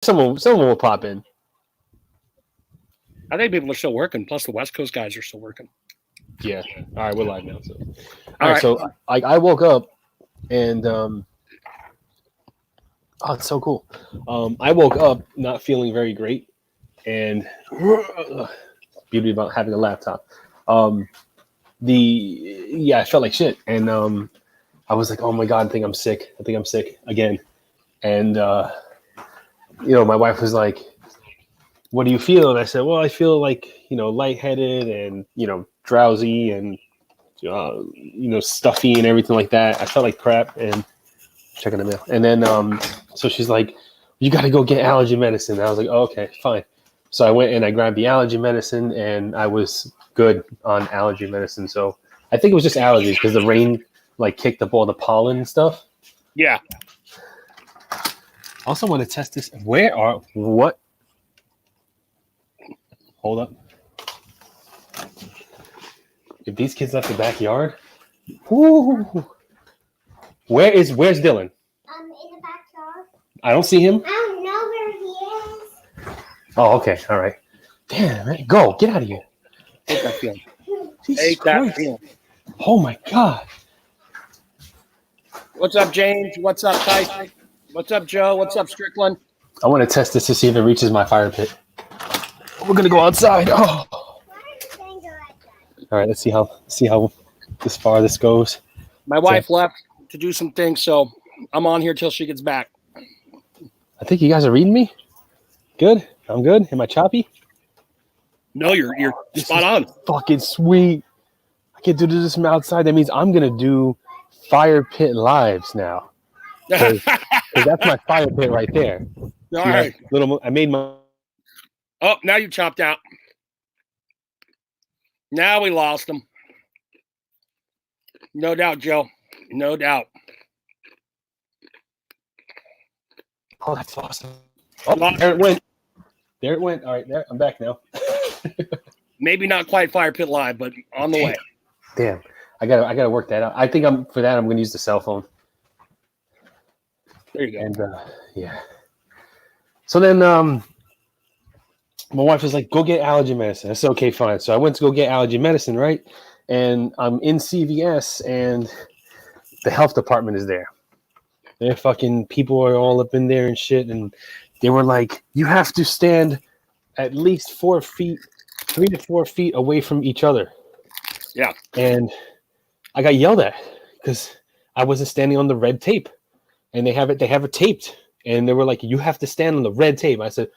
someone will pop in. I think people are still working. Plus, the West Coast guys are still working. Yeah. All right, we're live now. So, All right. So I woke up and oh, it's so cool. I woke up not feeling very great, and beauty about having a laptop. I felt like shit, and I was like, oh my god, I think I'm sick. I think I'm sick again, and my wife was like, what do you feel? And I said, well, I feel like, lightheaded and, drowsy and, stuffy and everything like that. I felt like crap and checking the mail. And then, so she's like, you got to go get allergy medicine. And I was like, oh, okay, fine. So I went and I grabbed the allergy medicine and I was good on allergy medicine. So I think it was just allergies because the rain like kicked up all the pollen and stuff. Yeah. I also want to test this. What? Hold up. If these kids left the backyard, whoo. Where's Dylan? In the backyard. I don't see him. I don't know where he is. Oh, okay, all right. Damn, man. Go, get out of here. Hate that feeling. Jesus Hate that Christ. feeling. Oh my God. What's up, James? What's up, Tyson? What's up, Joe? What's up, Strickland? I want to test this to see if it reaches my fire pit. We're gonna go outside. Oh. All right, let's see how this far this goes. My wife left to do some things, so I'm on here till she gets back. I think you guys are reading me. Good. I'm good. Am I choppy? No, you're spot on. Fucking sweet. I can do this from outside. That means I'm gonna do fire pit lives now. Because that's my fire pit right there. All right. I made my. Oh, now you chopped out. Now we lost him. No doubt, Joe. No doubt. Oh, that's awesome. Oh, there it went. There it went. All right, there. I'm back now. Maybe not quite fire pit live, but on the way. Damn. I gotta work that out. I think I'm gonna use the cell phone. There you go. And yeah. So then my wife was like, go get allergy medicine. I said, okay, fine. So I went to go get allergy medicine, right? And I'm in CVS and the health department is there. Their fucking people are all up in there and shit. And they were like, you have to stand at least 3 to 4 feet away from each other. Yeah. And I got yelled at because I wasn't standing on the red tape. And they have it taped. And they were like, you have to stand on the red tape. I said,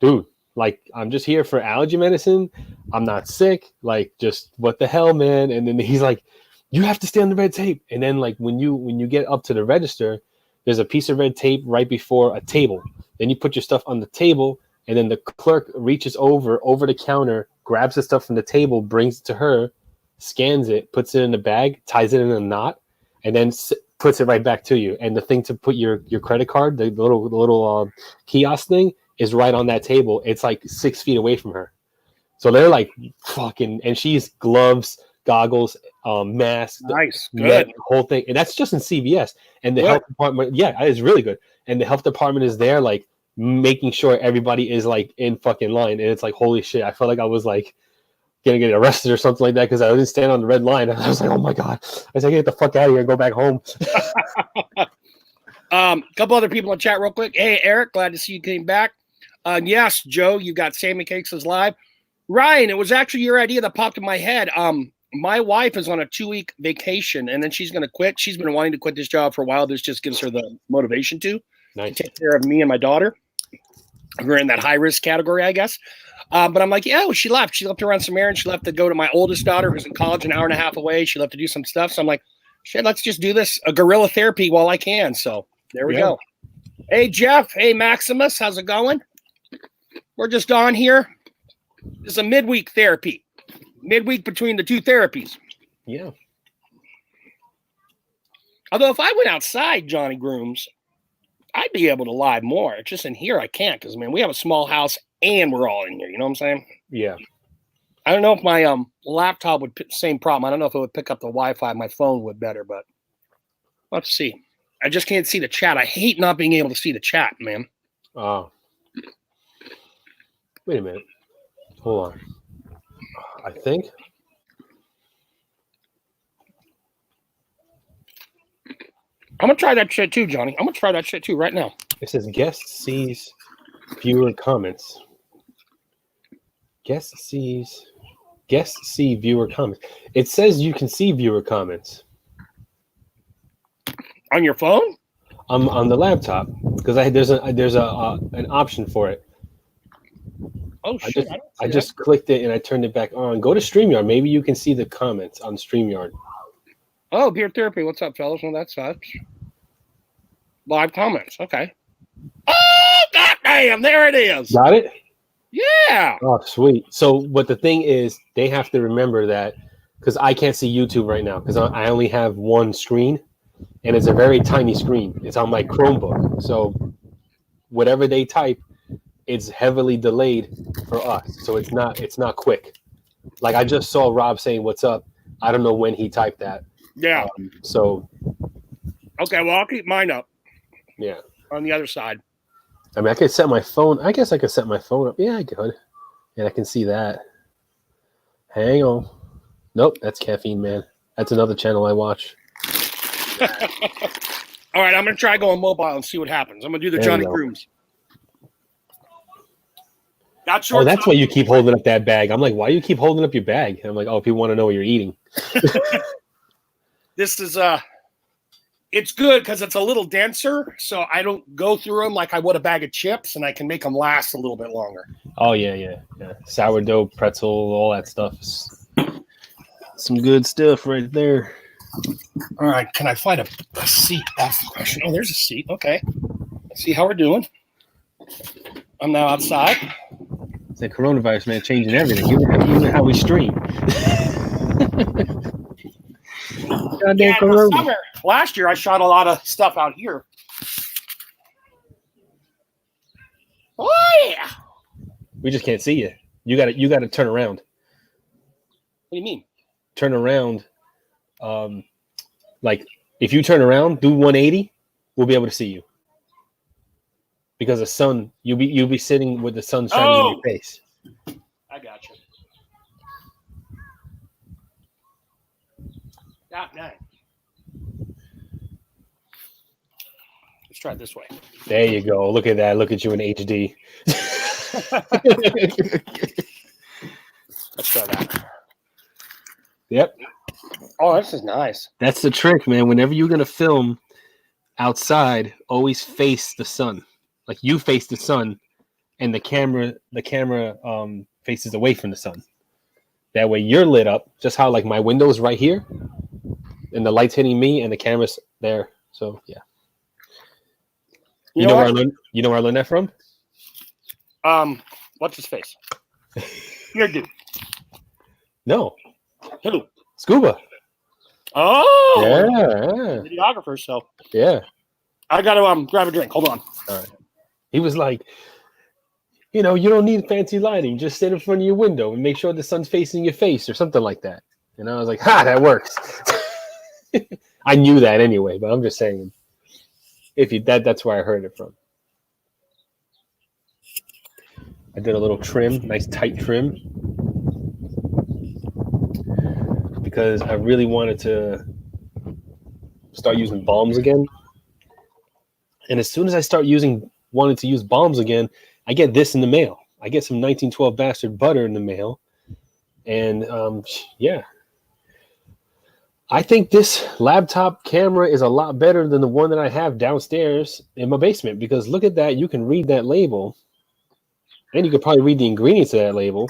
dude, like, I'm just here for allergy medicine. I'm not sick. Like, just what the hell, man? And then he's like, you have to stay on the red tape. And then, like, when you get up to the register, there's a piece of red tape right before a table. Then you put your stuff on the table, and then the clerk reaches over the counter, grabs the stuff from the table, brings it to her, scans it, puts it in a bag, ties it in a knot, and then puts it right back to you. And the thing to put your credit card, the little kiosk thing, is right on that table. It's like 6 feet away from her. So they're like fucking, and she's gloves, goggles, mask, nice, good, whole thing. And that's just in CVS. And the health department, yeah, it's really good. And the health department is there, like making sure everybody is like in fucking line. And it's like, holy shit, I felt like I was like gonna get arrested or something like that because I didn't stand on the red line. And I was like, oh my God. I was like, get the fuck out of here and go back home. Couple other people in chat real quick. Hey, Eric, glad to see you came back. Yes, Joe, you got Sammy Cakes is live. Ryan, it was actually your idea that popped in my head. My wife is on a 2-week vacation, and then she's going to quit. She's been wanting to quit this job for a while. This just gives her the motivation to take care of me and my daughter. We're in that high-risk category, I guess. But I'm like, yeah, well, she left. She left to run some errands. She left to go to my oldest daughter, who's in college, an hour and a half away. She left to do some stuff. So I'm like, shit, let's just do this, a guerrilla therapy while I can. So there we go. Hey, Jeff. Hey, Maximus. How's it going? We're just on here. It's a midweek therapy. Midweek between the two therapies. Yeah. Although if I went outside, Johnny Grooms, I'd be able to live more. It's just in here I can't because, man, we have a small house and we're all in here. You know what I'm saying? Yeah. I don't know if my laptop would same problem. I don't know if it would pick up the Wi-Fi. My phone would better, but let's see. I just can't see the chat. I hate not being able to see the chat, man. Oh. Wait a minute. Hold on. I think. I'm gonna try that shit too, Johnny. I'm gonna try that shit too right now. It says guest sees viewer comments. Guest see viewer comments. It says you can see viewer comments On your phone? on the laptop because there's an option for it. Oh shit! I just clicked it and I turned it back on. Go to StreamYard. Maybe you can see the comments on StreamYard. Oh, Beer Therapy. What's up, fellas? Well, that sucks. Live comments. Okay. Oh, goddamn. There it is. Got it? Yeah. Oh, sweet. So, but the thing is, they have to remember that because I can't see YouTube right now because I only have one screen and it's a very tiny screen. It's on my Chromebook. So, whatever they type, it's heavily delayed for us. So, it's not quick. Like I just saw Rob saying, "What's up?" I don't know when he typed that. Yeah. So, okay. Well, I'll keep mine up. Yeah. On the other side. I mean, I could set my phone. I guess I could set my phone up. Yeah, I could. And I can see that. Hang on. Nope, that's Caffeine Man. That's another channel I watch. All right, I'm going to try going mobile and see what happens. I'm going to do the There Johnny you go. Grooms. That's short. Oh, that's why you keep holding up that bag. I'm like, why do you keep holding up your bag? I'm like, oh, people want to know what you're eating. This is it's good because it's a little denser, so I don't go through them like I would a bag of chips, and I can make them last a little bit longer. Oh, yeah. Sourdough, pretzel, all that stuff. Some good stuff right there. All right, can I find a seat? That's the question. Oh, there's a seat. Okay. Let's see how we're doing. I'm now outside. It's the coronavirus, man, changing everything. Even how we stream. Goddamn corona. Last year, I shot a lot of stuff out here. Oh yeah! We just can't see you. You got to turn around. What do you mean? Turn around. Like if you turn around, do 180, we'll be able to see you. Because the sun, you'll be sitting with the sun shining in your face. I got you. Nice. Let's try it this way. There you go. Look at that. Look at you in HD. Let's try that. Yep. Oh, this is nice. That's the trick, man. Whenever you're gonna film outside, always face the sun. Like you face the sun, and the camera faces away from the sun. That way you're lit up. Just how like my window's right here, and the light's hitting me, and the camera's there. So yeah. You know where I learned? You know where I learned that from? What's his face? Your dude. No. Who? Scuba. Oh. Yeah. Videographer. So. Yeah. I gotta grab a drink. Hold on. All right. He was like, you don't need fancy lighting. Just sit in front of your window and make sure the sun's facing your face or something like that. And I was like, that works. I knew that anyway, but I'm just saying, that's where I heard it from. I did a little trim, nice tight trim, because I really wanted to start using balms again. And as soon as I wanted to use balms again, I get this in the mail. I get some 1912 Bastard butter in the mail. And yeah. I think this laptop camera is a lot better than the one that I have downstairs in my basement, because look at that. You can read that label. And you could probably read the ingredients of that label.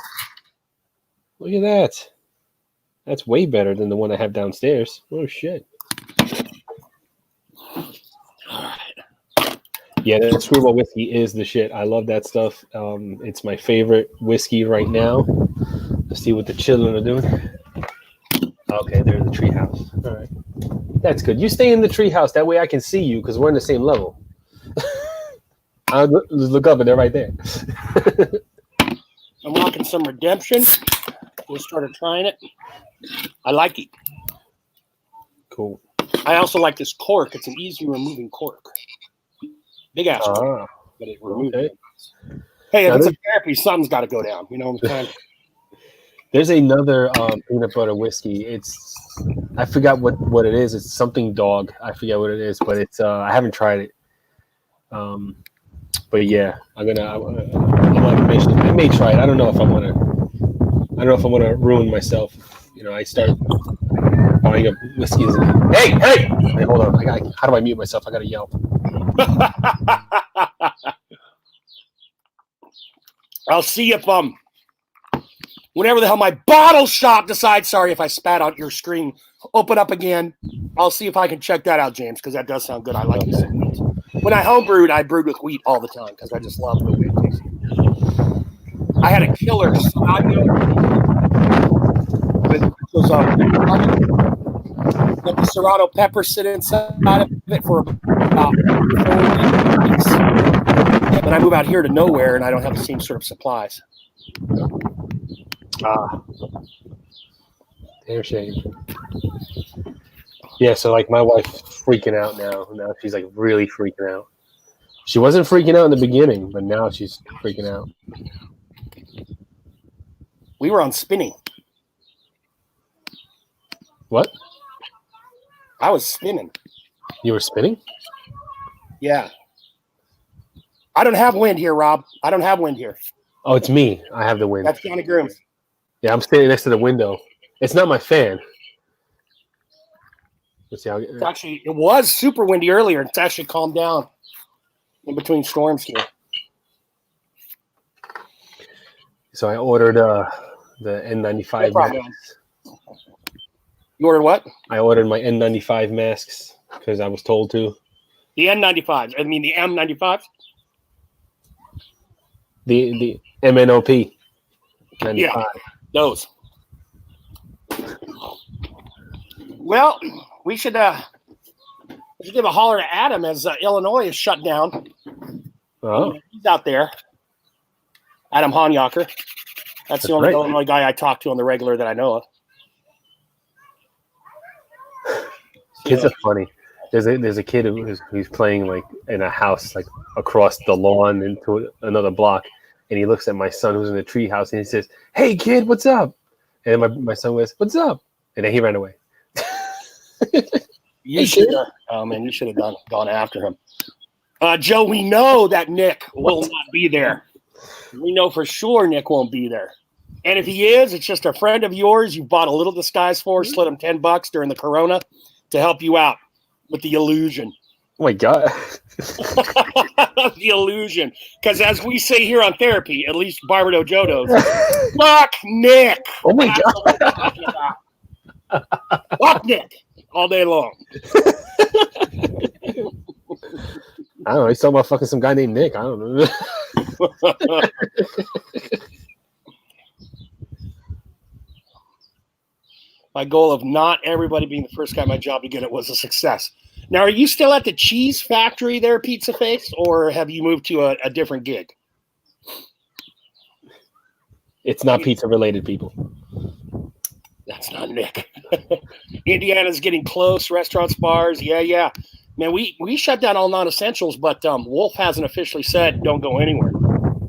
Look at that. That's way better than the one I have downstairs. Oh, shit. Yeah, that Screwball whiskey is the shit. I love that stuff. It's my favorite whiskey right now. Let's see what the children are doing. Okay, they're in the treehouse. All right. That's good. You stay in the treehouse. That way I can see you because we're in the same level. I'll just look up and they're right there. I'm rocking some Redemption. Just started trying it. I like it. Cool. I also like this cork. It's an easy removing cork. Big ass cork, but it removes it. Hey, if Now, it's a therapy, something's got to go down. You know what I'm saying? there's another peanut butter whiskey. I forgot what it is. It's something dog. I forget what it is, but it's I haven't tried it. But yeah, I'm like mentioning. I may try it. I don't know if I'm gonna ruin myself. You know, I start buying up whiskeys. Hey! Hold on. How do I mute myself? I gotta yell. I'll see if whenever the hell my bottle shop decides. Sorry if I spat on your screen. Open up again. I'll see if I can check that out, James, because that does sound good. I like this. When I homebrewed, I brewed with wheat all the time because I just love the way it tastes. I had a killer Serato with let the Serato pepper sit inside of it for about 4 weeks. Then I move out here to nowhere, and I don't have the same sort of supplies. Damn shame. Yeah, so like my wife's freaking out now. Now she's like really freaking out. She wasn't freaking out in the beginning, but now she's freaking out. We were on spinning. What? I was spinning. You were spinning? Yeah. I don't have wind here, Rob. I don't have wind here. Oh, it's me. I have the wind. That's Johnny Grooms. Yeah, I'm standing next to the window. It's not my fan. Let's see how. It was super windy earlier. It's actually calmed down in between storms here. So I ordered the N95 masks. You ordered what? I ordered my N95 masks because I was told to. The N95s. I mean the M95s? The MNOP 95. Yeah, those. Well, we should give a holler to Adam as Illinois is shut down. Oh. He's out there. Adam Honyaker. That's the only right. Illinois guy I talk to on the regular that I know of. Kids are funny. There's a kid who's playing like in a house like across the lawn into another block, and he looks at my son who's in the tree house and he says, "Hey kid, what's up?" And then my son goes, "What's up?" And then he ran away. You should have gone after him. Joe, we know that Nick will not be there. We know for sure Nick won't be there. And if he is, it's just a friend of yours you bought a little disguise for, slid him $10 during the Corona to help you out with the illusion. Oh my God. The illusion. Because as we say here on therapy, at least Barberto Joe knows, fuck Nick. Oh my God. Fuck Nick all day long. I don't know. He's talking about fucking some guy named Nick. I don't know. My goal of not everybody being the first guy at my job to get it was a success. Now, are you still at the cheese factory there, Pizza Face, or have you moved to a different gig? It's not pizza related, people. That's not Nick. Indiana's getting close. Restaurants, bars. Yeah. Man, we shut down all non-essentials, but Wolf hasn't officially said don't go anywhere.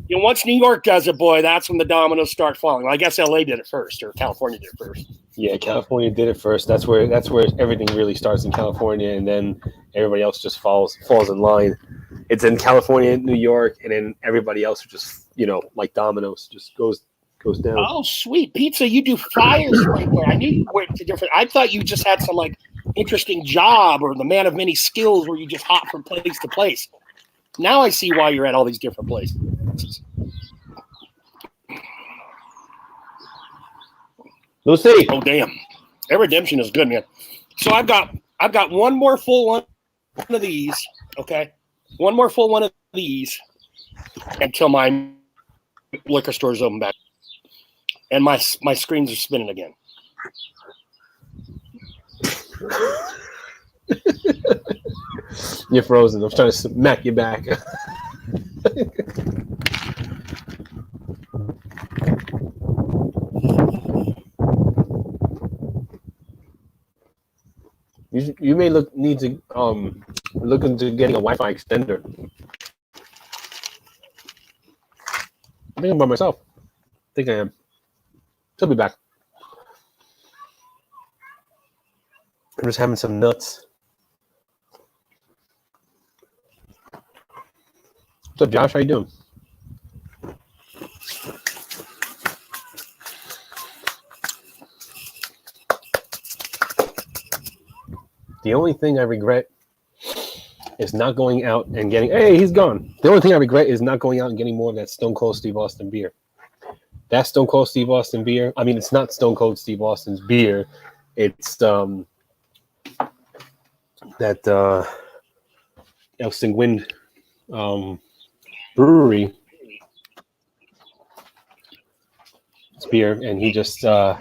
You know, once New York does it, boy, that's when the dominoes start falling. Well, I guess LA did it first, or California did it first. Yeah, California did it first. That's where everything really starts in California, and then everybody else just falls in line. It's in California, New York, and then everybody else just, like dominoes, just goes down. Oh, sweet pizza! You do flyers right there. I knew you went to different. I thought you just had some like interesting job or the man of many skills where you just hop from place to place. Now I see why you're at all these different places. Lucy. Oh damn! That redemption is good, man. So I've got one more full one of these. Okay, one more full one of these until my liquor store is open back, and my screens are spinning again. You're frozen. I'm trying to smack you back. You may need to look into getting a Wi-Fi extender. I think I'm by myself. I think I am. She'll be back. I'm just having some nuts. What's up, Josh? How you doing? The only thing I regret is not going out and getting. Hey, he's gone. The only thing I regret is not going out and getting more of that Stone Cold Steve Austin beer. That Stone Cold Steve Austin beer. I mean, it's not Stone Cold Steve Austin's beer. It's that El Seguin brewery. It's beer, and he just fucking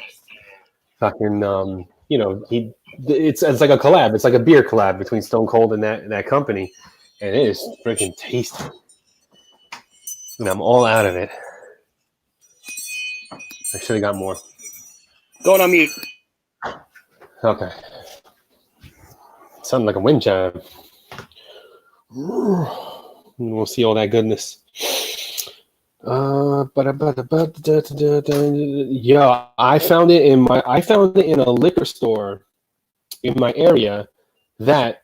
it's like a collab. It's like a beer collab between Stone Cold and that company, and it is freaking tasty. And I'm all out of it. I should have got more. Going on mute. Okay. Sounding like a wind chime. We'll see all that goodness. Yeah, I found it in a liquor store in my area that,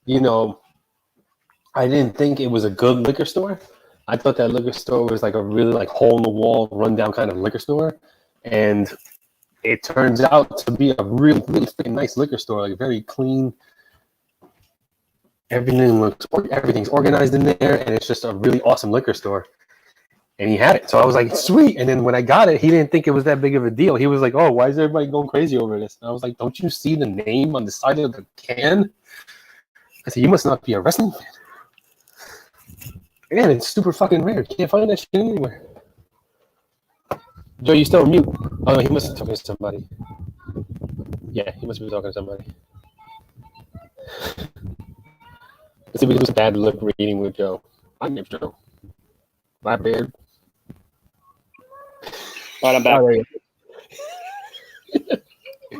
I didn't think it was a good liquor store. I thought that liquor store was like a really like hole in the wall, rundown kind of liquor store, and it turns out to be a really, really freaking nice liquor store, like very clean. Everything's organized in there, and it's just a really awesome liquor store. And he had it, so I was like, sweet. And then when I got it, he didn't think it was that big of a deal. He was like, oh, why is everybody going crazy over this? And I was like, don't you see the name on the side of the can? I said, you must not be a wrestling fan. And it's super fucking rare. You can't find that shit anywhere. Joe, you still on mute. Oh, no, he must be talking to somebody. Yeah, he must be talking to somebody. Let's see if we can do some bad lip reading with Joe. I'm Joe. My beard. All right, I'm back.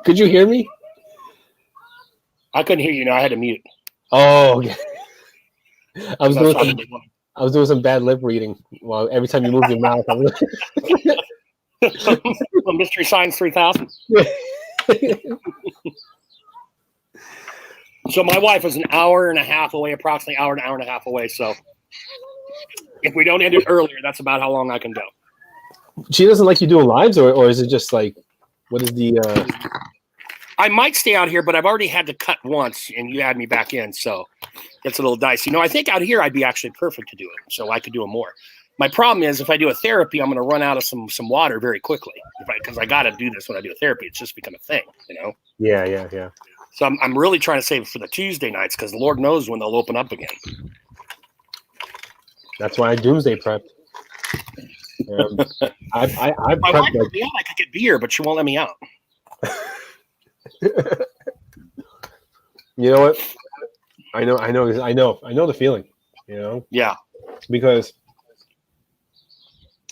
Could you hear me? I couldn't hear you. No, I had to mute. Oh, okay. I was doing some bad lip reading. Well, every time you move your mouth, I'm Mystery Science 3000. So my wife is an hour and a half away, approximately an hour and a half away. So if we don't end it earlier, that's about how long I can go. She doesn't like you doing lives, or is it just like, what is the? I might stay out here, but I've already had to cut once, and you add me back in, so it's a little dicey. I think out here I'd be actually perfect to do it, so I could do it more. My problem is if I do a therapy, I'm going to run out of some water very quickly because I got to do this when I do a therapy. It's just become a thing, Yeah. So I'm really trying to save it for the Tuesday nights because Lord knows when they'll open up again. That's why I doomsday prepped. I my wife let me out. I could get beer, but she won't let me out. You know what? I know the feeling. Yeah. Because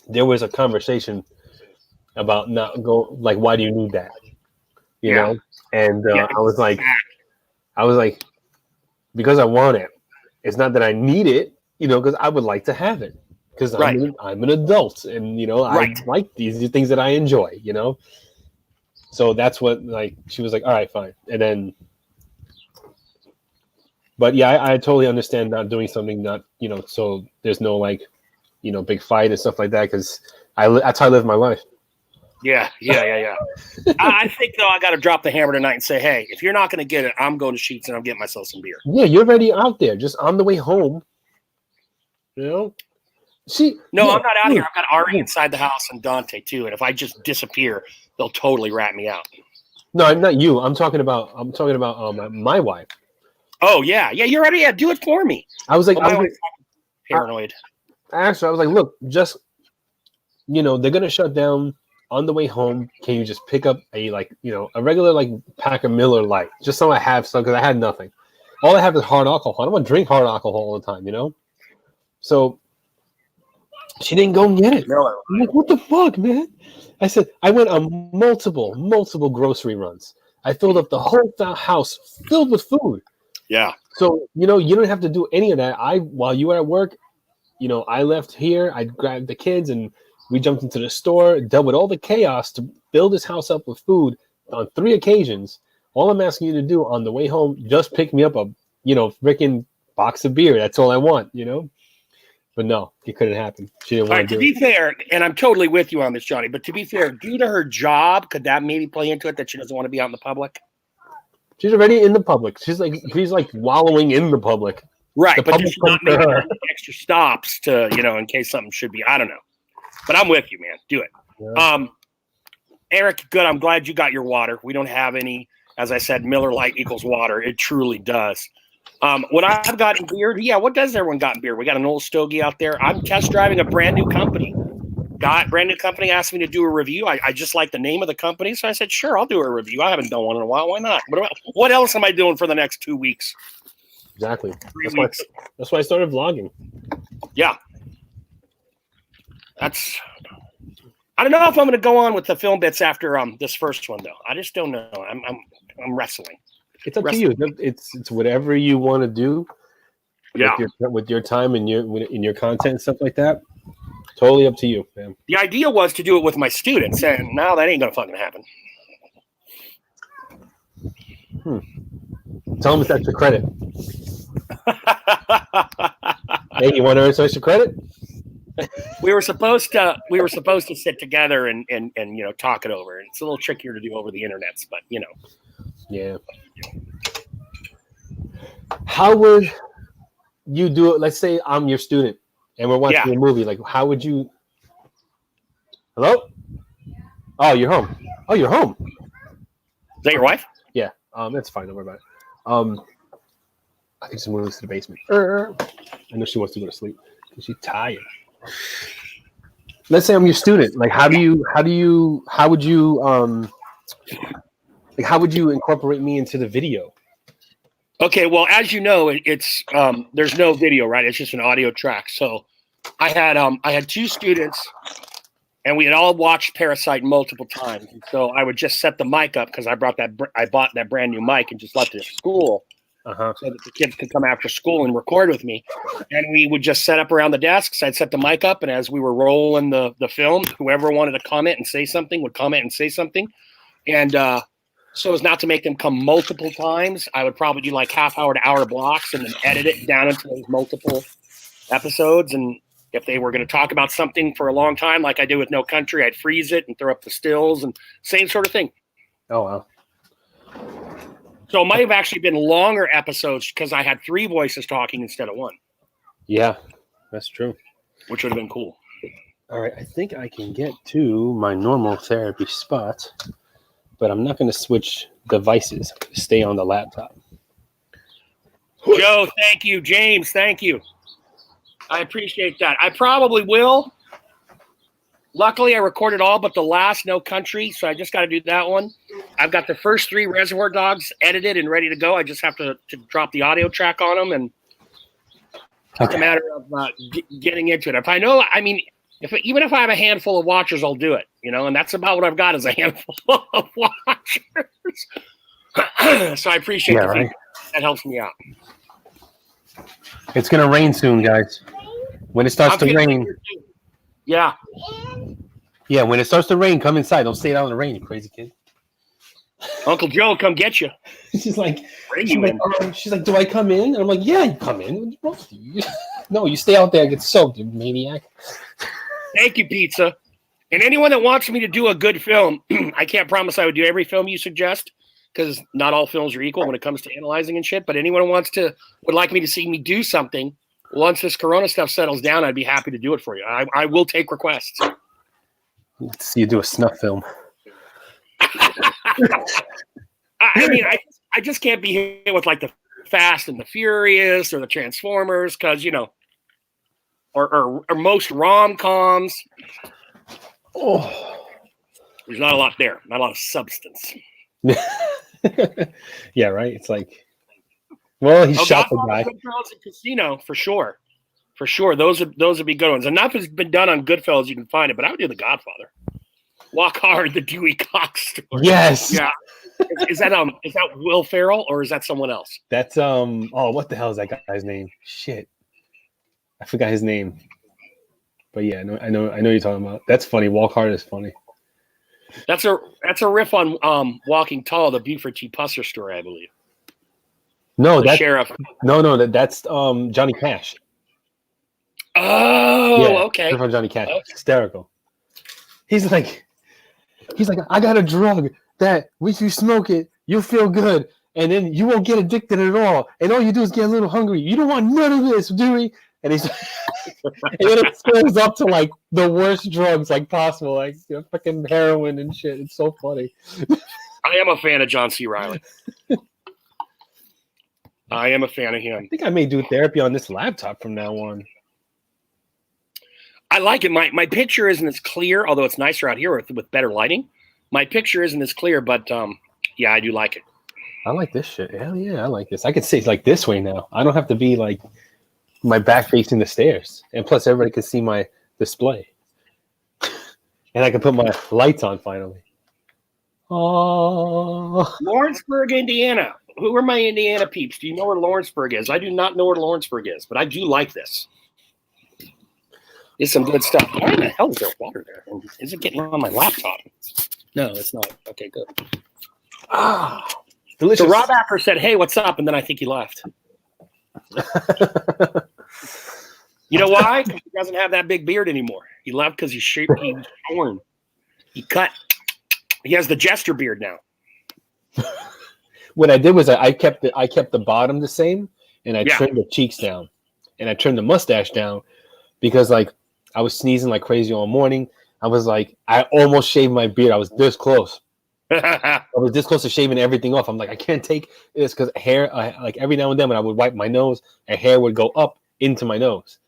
there was a conversation about not go like, why do you need that? You know? And I was like, because I want it. It's not that I need it, because I would like to have it. Because I'm an adult, and I like these things that I enjoy. So that's what she was like, all right, fine, and then. But yeah, I totally understand not doing something, not so there's no big fight and stuff like that, because that's how I live my life. Yeah. I think though I got to drop the hammer tonight and say, hey, if you're not going to get it, I'm going to Sheetz and I'm getting myself some beer. Yeah, you're already out there, just on the way home. No, I'm not out here. I've got Ari inside the house and Dante too. And if I just disappear, they'll totally rat me out. No, I'm not you. I'm talking about my wife. Oh yeah. You're already. Yeah, do it for me. I was like, paranoid. Actually, I was like, look, just they're gonna shut down on the way home. Can you just pick up a regular pack of Miller Lite, just so I have some, because I had nothing. All I have is hard alcohol. I don't want to drink hard alcohol all the time, So she didn't go and get it. No. I'm like, what the fuck, man? I said, I went on multiple grocery runs. I filled up the whole house filled with food. Yeah. So, you don't have to do any of that. While you were at work, I left here. I grabbed the kids and we jumped into the store, dealt with all the chaos to build this house up with food on 3 occasions. All I'm asking you to do on the way home, just pick me up a, freaking box of beer. That's all I want, But no, it couldn't happen. She didn't All want right, to to do be fair, and I'm totally with you on this, Johnny, but to be fair, due to her job, could that maybe play into it that she doesn't want to be out in the public? She's already in the public. She's like wallowing in the public. Right, The but public does she not comes to make her. extra stops to, in case something should be, I don't know. But I'm with you, man. Do it. Yeah. Eric, good. I'm glad you got your water. We don't have any, as I said, Miller Lite equals water. It truly does. What I've got in beer, what does everyone got in beer? We got an old stogie out there. I'm test driving a brand new company. Brand new company asked me to do a review. I just like the name of the company, so I said, sure, I'll do a review. I haven't done one in a while. Why not? What else am I doing for the next 2 weeks? Exactly. 3 weeks. That's why I started vlogging. Yeah. I don't know if I'm going to go on with the film bits after this first one, though. I just don't know. I'm wrestling. It's up to you. It's whatever you want to do. Yeah. With your time and your content and stuff like that. Totally up to you, man. The idea was to do it with my students, and now that ain't going to fucking happen. Tell them it's extra credit. Hey, you want to earn some extra credit? We were supposed to sit together and talk it over. It's a little trickier to do over the internet, but Yeah. How would you do it? Let's say I'm your student and we're watching a movie. Like, how would you? Hello? Oh, you're home. Oh, you're home. Is that your wife? Yeah. That's fine. Don't worry about it. I think she moves to the basement. I know she wants to go to sleep because she's tired. Let's say I'm your student. Like, how would you incorporate me into the video? Okay, well, as you know, it's there's no video, right? It's just an audio track. So I had 2 students, and we had all watched Parasite multiple times. And so I would just set the mic up because I bought that brand new mic and just left it at school. So that the kids could come after school and record with me. And we would just set up around the desks. I'd set the mic up, and as we were rolling the film, whoever wanted to comment and say something would comment and say something. And so as not to make them come multiple times, I would probably do like half-hour to hour blocks and then edit it down into those multiple episodes. And if they were going to talk about something for a long time, like I did with No Country, I'd freeze it and throw up the stills and same sort of thing. Oh, wow. So it might have actually been longer episodes because I had 3 voices talking instead of 1. Yeah, that's true. Which would have been cool. All right, I think I can get to my normal therapy spot, but I'm not going to switch devices. I'm going to stay on the laptop. Joe, thank you. James, thank you. I appreciate that. I probably will. Luckily, I recorded all but the last No Country, so I just got to do that one. I've got the first 3 Reservoir Dogs edited and ready to go. I just have to drop the audio track on them, and it's a matter of getting into it. Even if I have a handful of watchers, I'll do it, and that's about what I've got is a handful of watchers. So I appreciate the feedback. That helps me out. It's going to rain soon, guys. When it starts to rain. Yeah. Yeah, when it starts to rain, come inside. Don't stay out in the rain, you crazy kid. Uncle Joe, come get you. She's like, do I come in? And I'm like, yeah, you come in. What's wrong with you? No, you stay out there and get soaked, you maniac. Thank you, Pizza. And anyone that wants me to do a good film, I can't promise I would do every film you suggest because not all films are equal when it comes to analyzing and shit. But anyone who would like me to see me do something, once this Corona stuff settles down, I'd be happy to do it for you. I will take requests. Let's see you do a snuff film. I just can't be here with like the Fast and the Furious or the Transformers because, or most rom-coms. Oh, there's not a lot there. Not a lot of substance. Yeah, right? It's like, well, he shot the guy. Goodfellas and Casino, for sure. For sure. Those would be good ones. Enough has been done on Goodfellas, you can find it, but I would do The Godfather. Walk Hard, the Dewey Cox story. Yes. Yeah. Is that Will Ferrell or is that someone else? That's what the hell is that guy's name? Shit. I forgot his name. But yeah, I know you're talking about. That's funny. Walk Hard is funny. That's a riff on Walking Tall, the Buford T. Pusser story, I believe. No, The sheriff. That's Johnny Cash. Oh, Yeah, okay. from Johnny Cash. Okay. Hysterical. He's like, I got a drug that if you smoke it, you'll feel good, and then you won't get addicted at all. And all you do is get a little hungry. You don't want none of this, do we? And he's, and then it goes up to like the worst drugs like possible, like fucking heroin and shit. It's so funny. I am a fan of John C. Reilly. I am a fan of him. I think I may do therapy on this laptop from now on. I like it. My picture isn't as clear, although it's nicer out here with better lighting. My picture isn't as clear, but yeah, I do like it. I like this shit. Hell yeah, I like this. I can see it like this way now. I don't have to be like my back facing the stairs, and plus everybody can see my display, and I can put my lights on finally. Oh, Lawrenceburg, Indiana. Who are my Indiana peeps? Do you know where Lawrenceburg is? I do not know where Lawrenceburg is, but I do like this. It's some good stuff. Why in the hell is there water there? Is it getting on my laptop? No, it's not. Okay, good. ah, delicious. So Rob Acker said, "Hey, what's up?" And then I think he left. You know why? Because he doesn't have that big beard anymore. He left because he's shorn. He cut. He has the jester beard now. What I did was I kept the bottom the same, and I Yeah. trimmed the cheeks down, and I trimmed the mustache down, because like I was sneezing like crazy all morning. I was like, I almost shaved my beard. I was this close. I was this close to shaving everything off. I'm like, I can't take this because hair, like every now and then when I would wipe my nose, a hair would go up into my nose,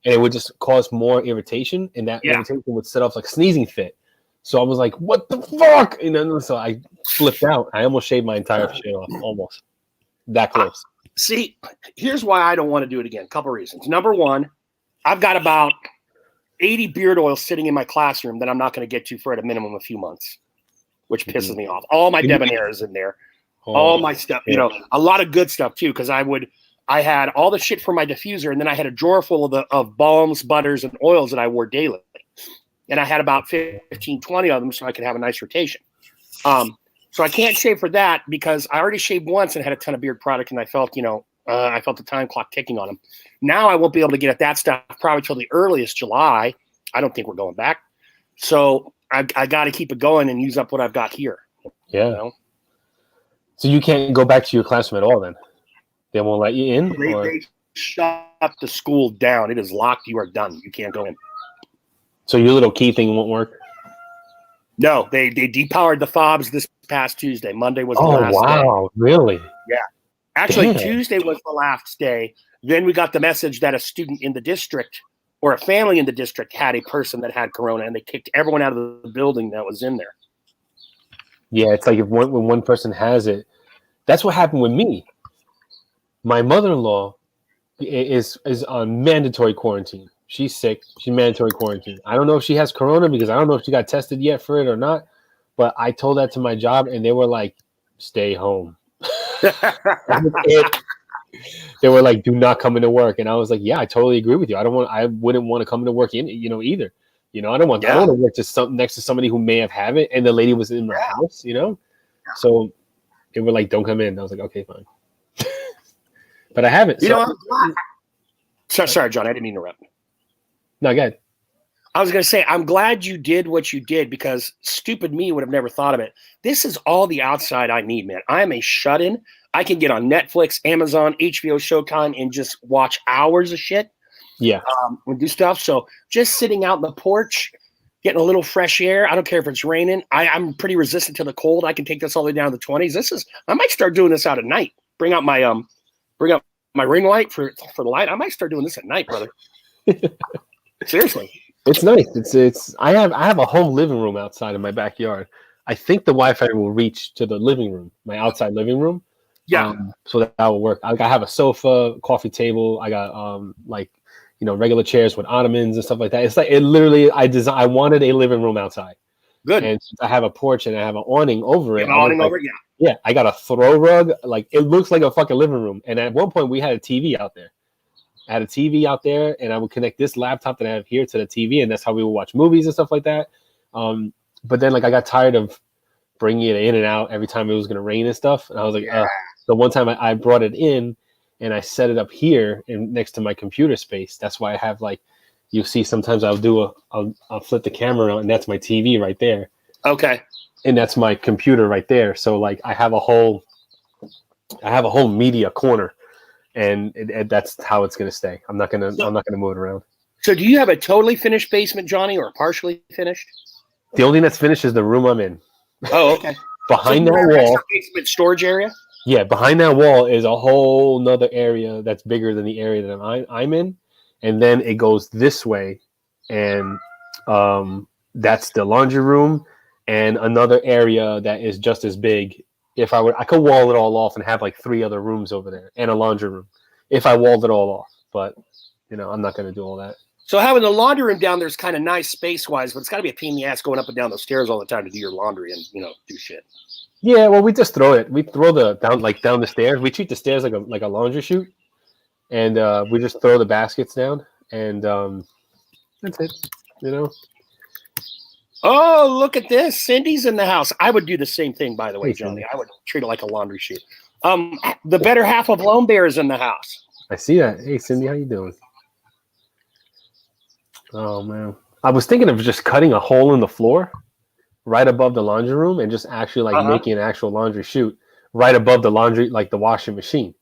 and it would just cause more irritation, and that irritation would set off like sneezing fit. So I was like, what the fuck? And then so I flipped out. I almost shaved my entire shit off, almost that close. See, here's why I don't want to do it again. A couple reasons. Number one, I've got about 80 beard oils sitting in my classroom that I'm not going to get to for at a minimum a few months, which pisses me off. All my debonair is in there. All my stuff, you know, a lot of good stuff too, because I had all the shit for my diffuser, and then I had a drawer full of balms, butters, and oils that I wore daily. And I had about 15, 20 of them so I could have a nice rotation. So I can't shave for that because I already shaved once and had a ton of beard product, and I felt, I felt the time clock ticking on them. Now I won't be able to get at that stuff probably till the earliest July. I don't think we're going back. So I got to keep it going and use up what I've got here. Yeah. You know? So you can't go back to your classroom at all then? They won't let you in? They shut the school down. It is locked. You are done. You can't go in. So your little key thing won't work? No, they depowered the fobs this past Tuesday. Monday was the last day. Oh, wow. Really? Yeah. Actually, Damn. Tuesday was the last day. Then we got the message that a student in the district or a family in the district had a person that had corona, and they kicked everyone out of the building that was in there. Yeah, it's like when one person has it. That's what happened with me. My mother-in-law is on mandatory quarantine. She's sick. She's mandatory quarantine. I don't know if she has corona because I don't know if she got tested yet for it or not. But I told that to my job, and they were like, "Stay home." They were like, "Do not come into work." And I was like, "Yeah, I totally agree with you. I wouldn't want to come into work either. I don't want to work next to somebody who may have it." And the lady was in my house, So they were like, "Don't come in." I was like, "Okay, fine." But I haven't. Sorry, John. I didn't mean to interrupt. No, go ahead. I was going to say, I'm glad you did what you did because stupid me would have never thought of it. This is all the outside I need, man. I am a shut-in. I can get on Netflix, Amazon, HBO, Showtime, and just watch hours of shit. Yeah. And do stuff. So just sitting out on the porch, getting a little fresh air. I don't care if it's raining. I'm pretty resistant to the cold. I can take this all the way down to the 20s. I might start doing this out at night. Bring out my ring light for the light. I might start doing this at night, brother. Seriously. It's nice. It's I have a home living room outside in my backyard. I think the Wi-Fi will reach to the living room, my outside living room. Yeah. So that will work. I have a sofa, coffee table. I got regular chairs with ottomans and stuff like that. It's like it literally. I wanted a living room outside. Good. And since I have a porch and I have an awning over it. Yeah. Yeah, I got a throw rug. Like it looks like a fucking living room. And at one point we had a TV out there. I had a TV out there, and I would connect this laptop that I have here to the TV, and that's how we would watch movies and stuff like that. But then like I got tired of bringing it in and out every time it was going to rain and stuff, and I was like, so one time I brought it in and I set it up here and next to my computer space. That's why I have like, you see, sometimes I'll flip the camera and that's my TV right there. Okay. And that's my computer right there. So like I have a whole media corner, and that's how it's gonna stay. I'm not gonna move it around. So do you have a totally finished basement, Johnny, or partially finished? The only thing that's finished is the room I'm in. Oh, okay. Behind So that wall, basement storage area. yeah, behind that wall is a whole nother area that's bigger than the area that I'm in, and then it goes this way, and that's the laundry room, and another area that is just as big. If I could wall it all off and have like 3 other rooms over there and a laundry room if I walled it all off. But I'm not going to do all that. So having the laundry room down there is kind of nice space-wise, but it's got to be a pain in the ass going up and down those stairs all the time to do your laundry and do shit. Yeah, well, we just throw it. We throw down the stairs. We treat the stairs like a laundry chute, and we just throw the baskets down, and that's it. Oh, look at this! Cindy's in the house. I would do the same thing, by the way, Hey, Johnny. Cindy. I would treat it like a laundry chute. The better half of Lone Bear is in the house. I see that. Hey, Cindy, how you doing? Oh man, I was thinking of just cutting a hole in the floor right above the laundry room and just actually making an actual laundry chute right above the laundry, like the washing machine.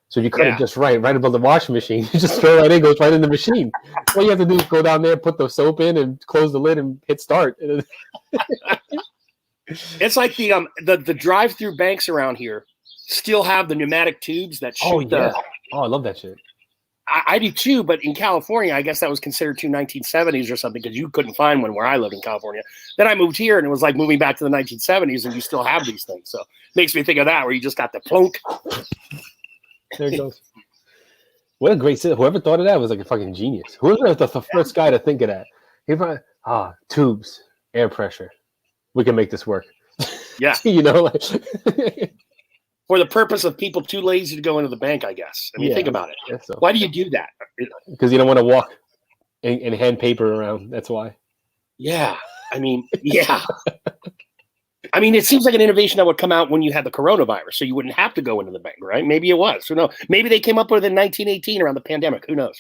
So you cut it just right above the washing machine. You just throw it right in, goes right in the machine. All you have to do is go down there, put the soap in, and close the lid and hit start. It's like the drive-through banks around here still have the pneumatic tubes that shoot I love that shit. I do too, but in California, I guess that was considered to 1970s or something because you couldn't find one where I lived in California. Then I moved here, and it was like moving back to the 1970s, and you still have these things. So it makes me think of that, where you just got the plunk. There it goes. What a great system. Whoever thought of that was like a fucking genius. Whoever was the first guy to think of that? He probably, tubes, air pressure. We can make this work. Yeah. For the purpose of people too lazy to go into the bank, I guess. I mean, think about it. So. Why do you do that? Because you don't want to walk and hand paper around. That's why. Yeah. I mean, yeah. I mean, it seems like an innovation that would come out when you had the coronavirus, so you wouldn't have to go into the bank, right? Maybe it was. Who knows? Maybe they came up with it in 1918 around the pandemic. Who knows?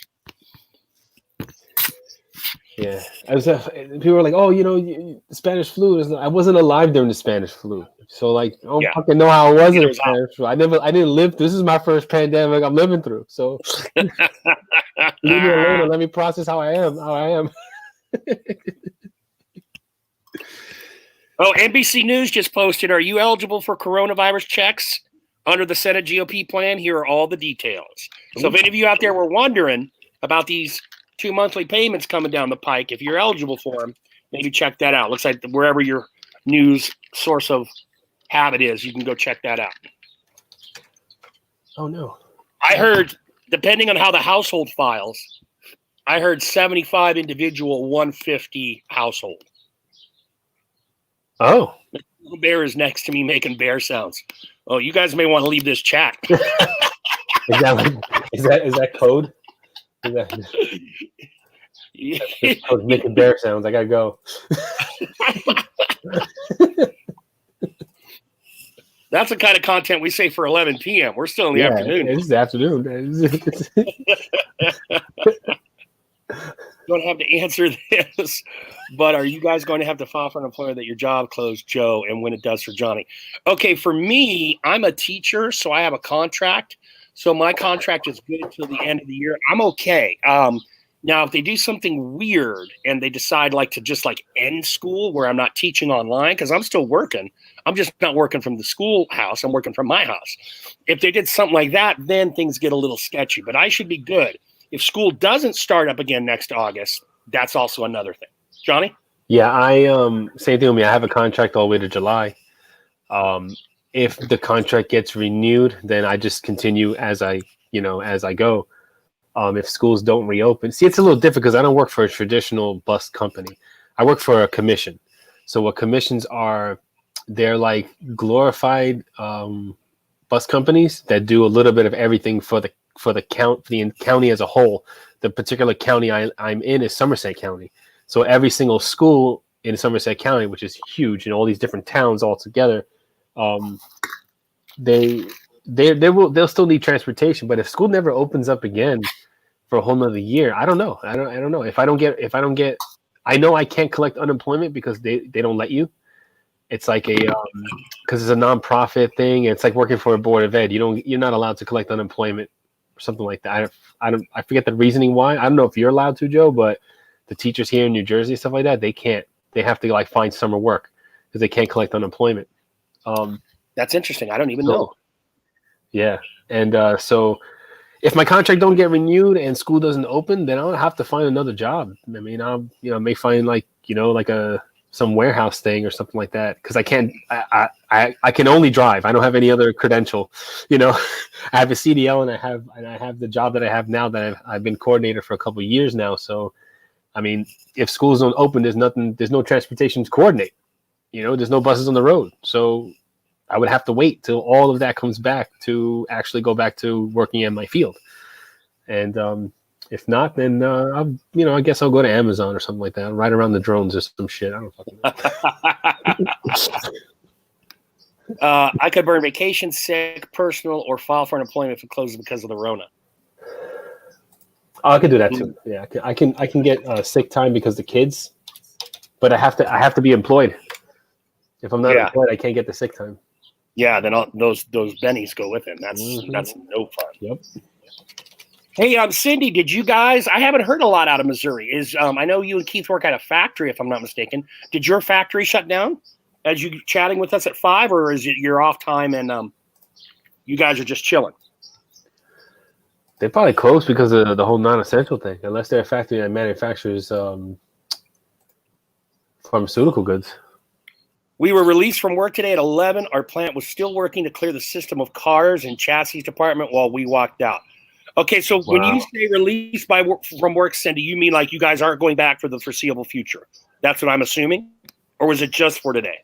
Yeah. People were like, oh, the Spanish flu. I wasn't alive during the Spanish flu. So, like, I don't fucking know how it was in the Spanish flu. I didn't live. This is my first pandemic I'm living through. So, leave me alone and let me process how I am. Oh, NBC News just posted, are you eligible for coronavirus checks under the Senate GOP plan? Here are all the details. So if any of you out there were wondering about these 2 monthly payments coming down the pike, if you're eligible for them, maybe check that out. Looks like wherever your news source of habit is, you can go check that out. Oh, no. I heard, depending on how the household files, I heard 75 individual, 150 household. Oh. Little Bear is next to me making bear sounds. Oh, you guys may want to leave this chat. Is that code? Is that code making bear sounds? I gotta go. That's the kind of content we say for 11 p.m. We're still in the afternoon. It's the afternoon. Don't have to answer this, but are you guys going to have to file for an employer that your job closed, Joe, and when it does for Johnny? Okay, for me, I'm a teacher, so I have a contract. So my contract is good till the end of the year. I'm okay. Now, if they do something weird and they decide to just end school where I'm not teaching online, because I'm still working. I'm just not working from the schoolhouse. I'm working from my house. If they did something like that, then things get a little sketchy, but I should be good. If school doesn't start up again next August, that's also another thing. Johnny? Yeah, I same thing with me. I have a contract all the way to July. If the contract gets renewed, then I just continue as I go. If schools don't reopen, see, it's a little different because I don't work for a traditional bus company. I work for a commission. So what commissions are, they're like glorified bus companies that do a little bit of everything for for the county as a whole. The particular county I'm in is Somerset County. So every single school in Somerset County, which is huge, and all these different towns all together, they'll still need transportation. But if school never opens up again for a whole nother year, I don't know. I don't know if I don't get. I know I can't collect unemployment because they don't let you. It's like because it's a nonprofit thing. It's like working for a board of ed. You're not allowed to collect unemployment or something like that. I forget the reasoning why. I don't know if you're allowed to, Joe, but the teachers here in New Jersey, stuff like that, they can't. They have to like find summer work because they can't collect unemployment. That's interesting. I don't even know. Yeah, and so if my contract don't get renewed and school doesn't open, then I'll have to find another job. I mean, I may find like some warehouse thing or something like that because I can't. I can only drive. I don't have any other credential. I have a CDL and I have the job that I have now that I've been coordinator for a couple of years now. So, I mean, if schools don't open, there's no transportation to coordinate. There's no buses on the road. So I would have to wait till all of that comes back to actually go back to working in my field. And if not, then I guess I'll go to Amazon or something like that. I'll ride around the drones or some shit. I don't fucking know. I could burn vacation, sick, personal, or file for unemployment if it closes because of the Rona. Oh, I could do that too. Yeah, I can get sick time because the kids, but I have to be employed. If I'm not employed, I can't get the sick time. Yeah, then those bennies go with it. That's no fun. Yep. Hey, Cindy, did you guys? I haven't heard a lot out of Missouri. I know you and Keith work at a factory, if I'm not mistaken. Did your factory shut down as you chatting with us at 5, or is it your off time and you guys are just chilling? They probably closed because of the whole non-essential thing, unless they're a factory that manufactures pharmaceutical goods. We were released from work today at 11. Our plant was still working to clear the system of cars and chassis department while we walked out. Okay, so when you say released from work, Cindy, you mean like you guys aren't going back for the foreseeable future? That's what I'm assuming? Or was it just for today?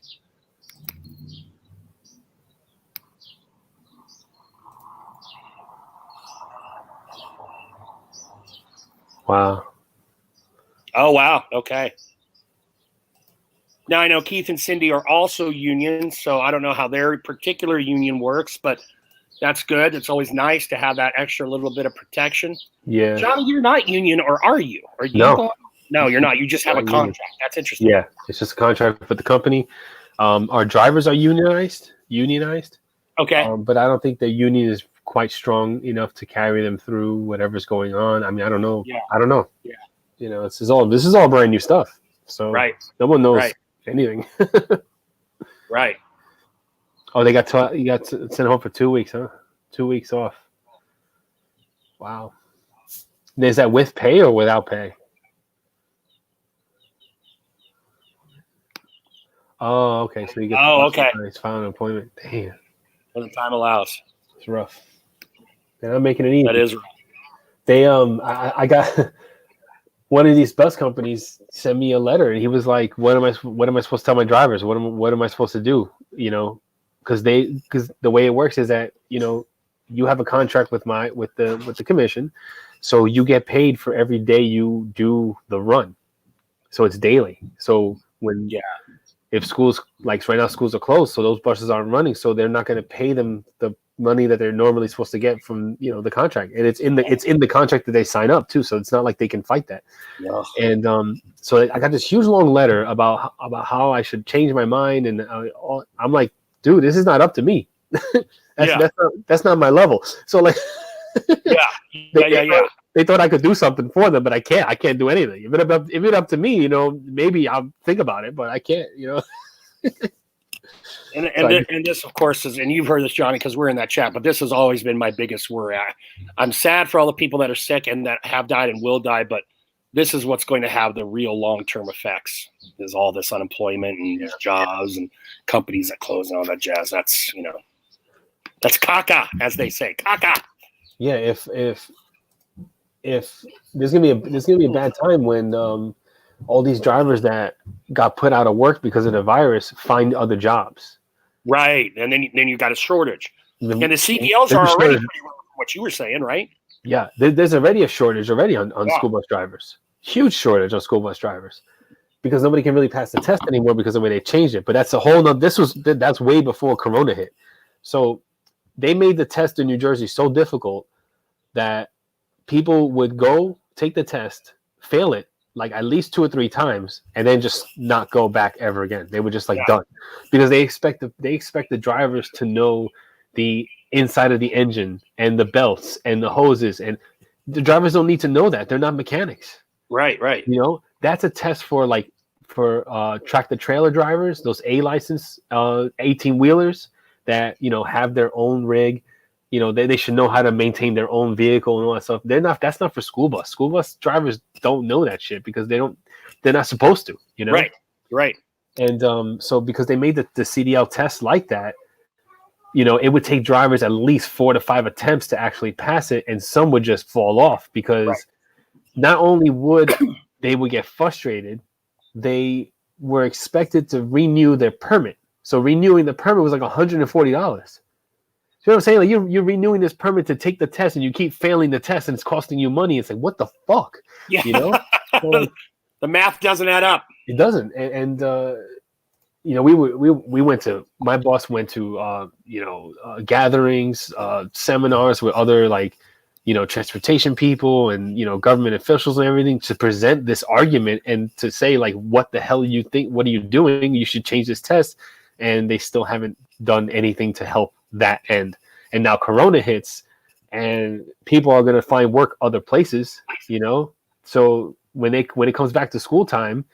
Wow. Oh, wow. Okay. Now, I know Keith and Cindy are also unions, so I don't know how their particular union works, but that's good. It's always nice to have that extra little bit of protection. Yeah. Johnny, you're not union, or are you? Are you? No. No, you're not. You just have a contract. That's interesting. Yeah, it's just a contract with the company. Our drivers are unionized. Okay. But I don't think the union is quite strong enough to carry them through whatever's going on. I mean, I don't know. Yeah. I don't know. Yeah. This is all brand new stuff. So no one knows anything. Right. Oh, you got sent home for 2 weeks, huh? 2 weeks off. Wow. Is that with pay or without pay? Oh, okay. So you get it's filing employment. Damn. When the time allows. It's rough. And I'm making it easy. That is rough. They I got one of these bus companies sent me a letter, and he was like, "What am I supposed to tell my drivers? What am I supposed to do?" Because the way it works is that you have a contract with the commission, so you get paid for every day you do the run, so it's daily. So if schools, like right now, schools are closed, so those buses aren't running, so they're not going to pay them the money that they're normally supposed to get from the contract, and it's in the contract that they sign up to, so it's not like they can fight that. Yeah. And so I got this huge long letter about how I should change my mind, and I'm like, dude, this is not up to me. That's not my level. So like, they thought I could do something for them, but I can't do anything. If it's up to me, maybe I'll think about it, but I can't, And this, of course, is, and you've heard this, Johnny, because we're in that chat, but this has always been my biggest worry. I'm sad for all the people that are sick and that have died and will die, but this is what's going to have the real long-term effects, is all this unemployment and jobs and companies that close and all that jazz. That's, that's caca, as they say, caca. Yeah, if there's gonna be a bad time when all these drivers that got put out of work because of the virus find other jobs. Right, and then you got a shortage, and the CDLs are already pretty low, what you were saying, right? Yeah, there's already a shortage on Yeah. school bus drivers. Huge shortage on school bus drivers because nobody can really pass the test anymore because of the way they changed it. But that's a whole nother. That's way before Corona hit. So they made the test in New Jersey so difficult that people would go take the test, fail it like at least 2 or 3 times, and then just not go back ever again. They were just like done because they expect the drivers to know the inside of the engine and the belts and the hoses, and the drivers don't need to know that. They're not mechanics. Right. You know, that's a test for tractor trailer drivers, those A license 18 wheelers that, you know, have their own rig. You know, they should know how to maintain their own vehicle and all that stuff. That's not for school bus. School bus drivers don't know that shit because they're not supposed to, you know? Right. And so because they made the CDL test like that, you know, it would take drivers at least 4 to 5 attempts to actually pass it, and some would just fall off because not only would they would get frustrated, they were expected to renew their permit. So renewing the permit was like $140. You know what I'm saying? Like you're renewing this permit to take the test, and you keep failing the test, and it's costing you money. It's like, what the fuck? Yeah. You know, so, the math doesn't add up. It doesn't. And you know, we went to, my boss went to gatherings, seminars with other, like, you know, transportation people and, you know, government officials and everything to present this argument and to say, like, what the hell you think? What are you doing? You should change this test. And they still haven't done anything to help that end. And now Corona hits, and people are going to find work other places, you know? So when it comes back to school time,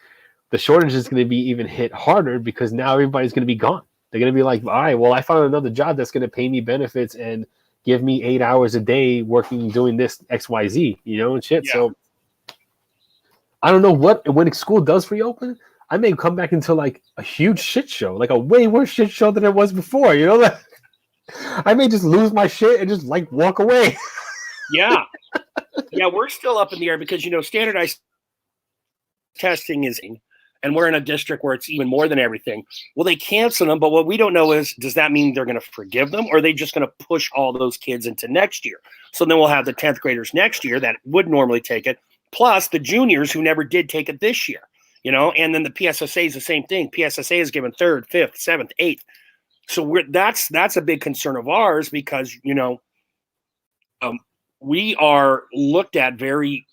the shortage is going to be even hit harder because now everybody's going to be gone. They're going to be like, all right, well, I found another job that's going to pay me benefits and give me 8 hours a day working, doing this XYZ, you know, and shit. Yeah. So I don't know when school does reopen, I may come back into like a huge shit show, like a way worse shit show than it was before, you know? Like, I may just lose my shit and just like walk away. Yeah. Yeah, we're still up in the air because, you know, standardized testing is, and we're in a district where it's even more than everything. Well, they cancel them, but what we don't know is, does that mean they're going to forgive them, or are they just going to push all those kids into next year? So then we'll have the 10th graders next year that would normally take it, plus the juniors who never did take it this year, you know, and then the PSSA is the same thing. PSSA is given 3rd, 5th, 7th, 8th. So that's a big concern of ours because, you know, we are looked at very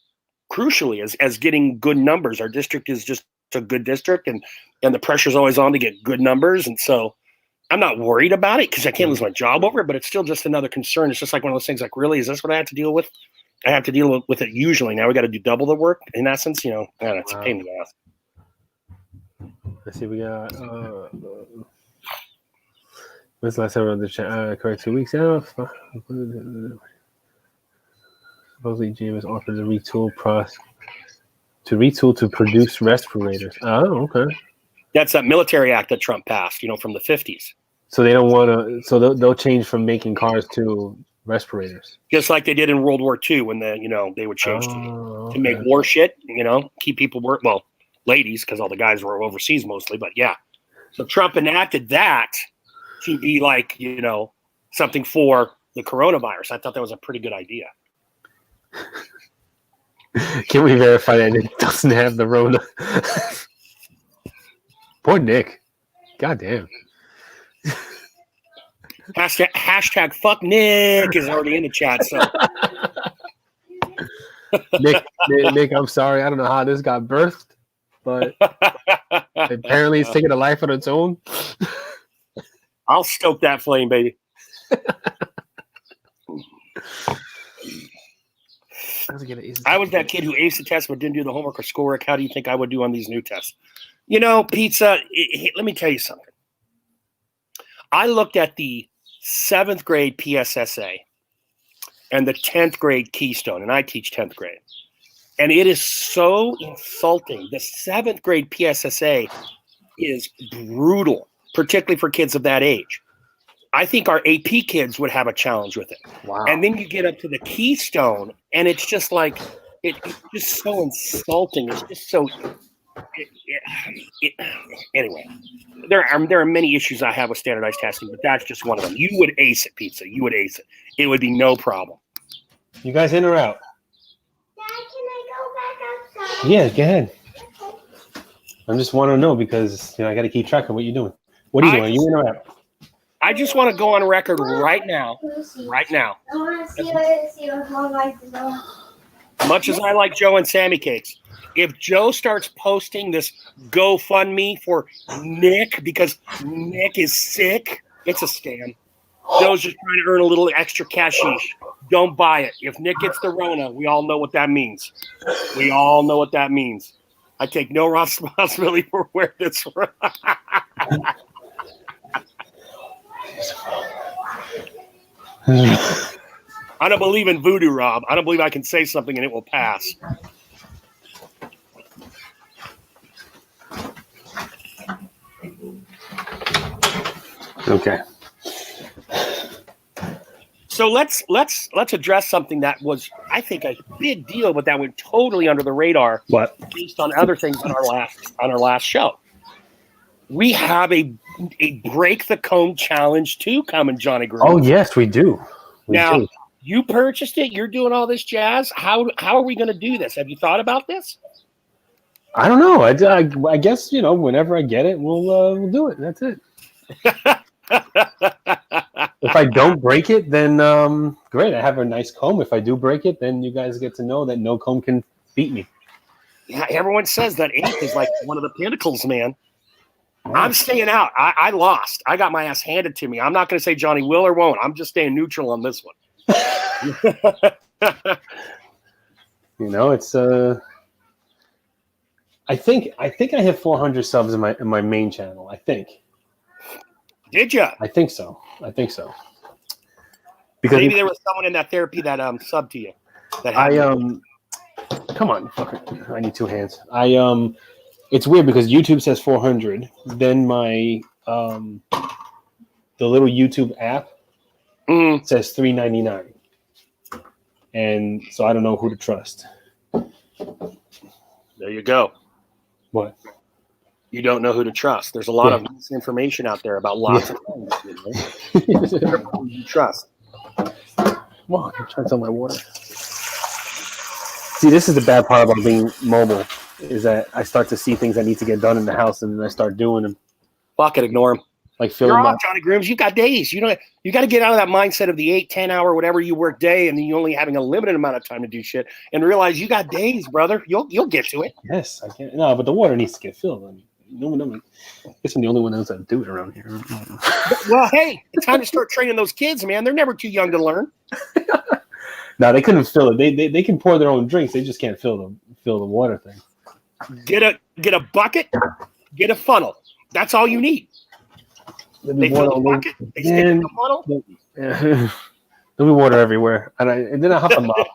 crucially as getting good numbers. Our district is just a good district, and the pressure's always on to get good numbers. And so I'm not worried about it because I can't lose my job over it, but it's still just another concern. It's just like one of those things like, really, is this what I have to deal with? I have to deal with it usually. Now we got to do double the work in essence, you know, and it's a pain in the ass. Let's see, we got when's the last time I read the chat? Correct, 2 weeks out. Supposedly GM has offered to retool to produce respirators. Oh, okay. That's that military act that Trump passed, you know, from the 50s. So they don't want to. So they'll change from making cars to respirators, just like they did in World War II when they would change to make war shit. You know, keep people ladies, because all the guys were overseas mostly. But yeah, so Trump enacted that to be like, you know, something for the coronavirus. I thought that was a pretty good idea. Can we verify that it doesn't have the Rona? Poor Nick. Goddamn. Hashtag fuck Nick is already in the chat. So Nick, I'm sorry. I don't know how this got birthed, but apparently it's taking a life of its own. I'll stoke that flame, baby. I was that kid who aced the test but didn't do the homework or schoolwork. How do you think I would do on these new tests? You know, Pizza, let me tell you something. I looked at the 7th grade PSSA and the 10th grade Keystone, and I teach 10th grade. And it is so insulting. The 7th grade PSSA is brutal, particularly for kids of that age. I think our AP kids would have a challenge with it. Wow. And then you get up to the Keystone, and it's just like, it's just so insulting. It's just so, anyway, there are many issues I have with standardized testing, but that's just one of them. You would ace it, Pizza. You would ace it. It would be no problem. You guys in or out? Dad, can I go back outside? Yeah, go ahead. I just want to know because I got to keep track of what you're doing. What are you doing? Are you in or out? I just want to go on record right now. Right now. I want to see what my life is on. Much as I like Joe and Sammy Cakes, if Joe starts posting this GoFundMe for Nick because Nick is sick, it's a scam. Joe's just trying to earn a little extra cashish. Don't buy it. If Nick gets the Rona, we all know what that means. We all know what that means. I take no responsibility for where this from. I don't believe in voodoo, Rob. I don't believe I can say something and it will pass. Okay. So let's address something that was, I think, a big deal, but that went totally under the radar. What? Based on other things on our last show. We have a Break the Comb Challenge 2 coming, Johnny Green. Oh yes, we do. Now, you purchased it. You're doing all this jazz. How are we going to do this? Have you thought about this? I don't know. I guess whenever I get it, we'll do it. That's it. If I don't break it, then great. I have a nice comb. If I do break it, then you guys get to know that no comb can beat me. Yeah, everyone says that 8th is like one of the pinnacles, man. I'm staying out. I lost. I got my ass handed to me. I'm not going to say Johnny will or won't. I'm just staying neutral on this one. It's I think I have 400 subs in my main channel. I think. Did you? I think so. Because maybe there was someone in that therapy that subbed to you. That come on, fucker. I need two hands. It's weird because YouTube says 400. Then my the little YouTube app says 399. And so I don't know who to trust. There you go. What? You don't know who to trust. There's a lot of misinformation out there about lots of things. Who you trust. Come on, I'm trying to sell my water. See, this is the bad part about being mobile, is that I start to see things that need to get done in the house, and then I start doing them. Fuck it, ignore them. Like filling You're my... off, Johnny Grooms. You got days. You got to get out of that mindset of the 8, 10 hour, whatever you work day, and then you only having a limited amount of time to do shit, and realize you got days, brother. You'll get to it. Yes, I can. No, but the water needs to get filled. I guess I'm the only one that's that do it around here. Well, hey, it's time to start training those kids, man. They're never too young to learn. No, they couldn't fill it. They can pour their own drinks. They just can't fill the water thing. Get a bucket. Get a funnel. That's all you need. They fill the bucket. They stick in the funnel. There'll be water everywhere, and then I have to mop.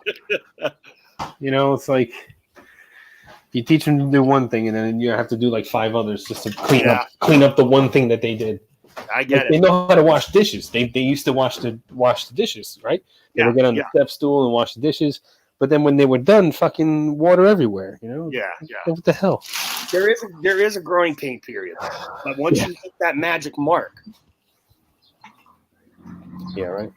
It's like you teach them to do one thing, and then you have to do like 5 others just to clean up the one thing that they did. I get it. They know how to wash dishes. They used to wash the dishes, right? They would get on the step stool and wash the dishes. But then when they were done, fucking water everywhere, Yeah. What the hell? There is a growing pain period. But once you hit that magic mark. Yeah, right.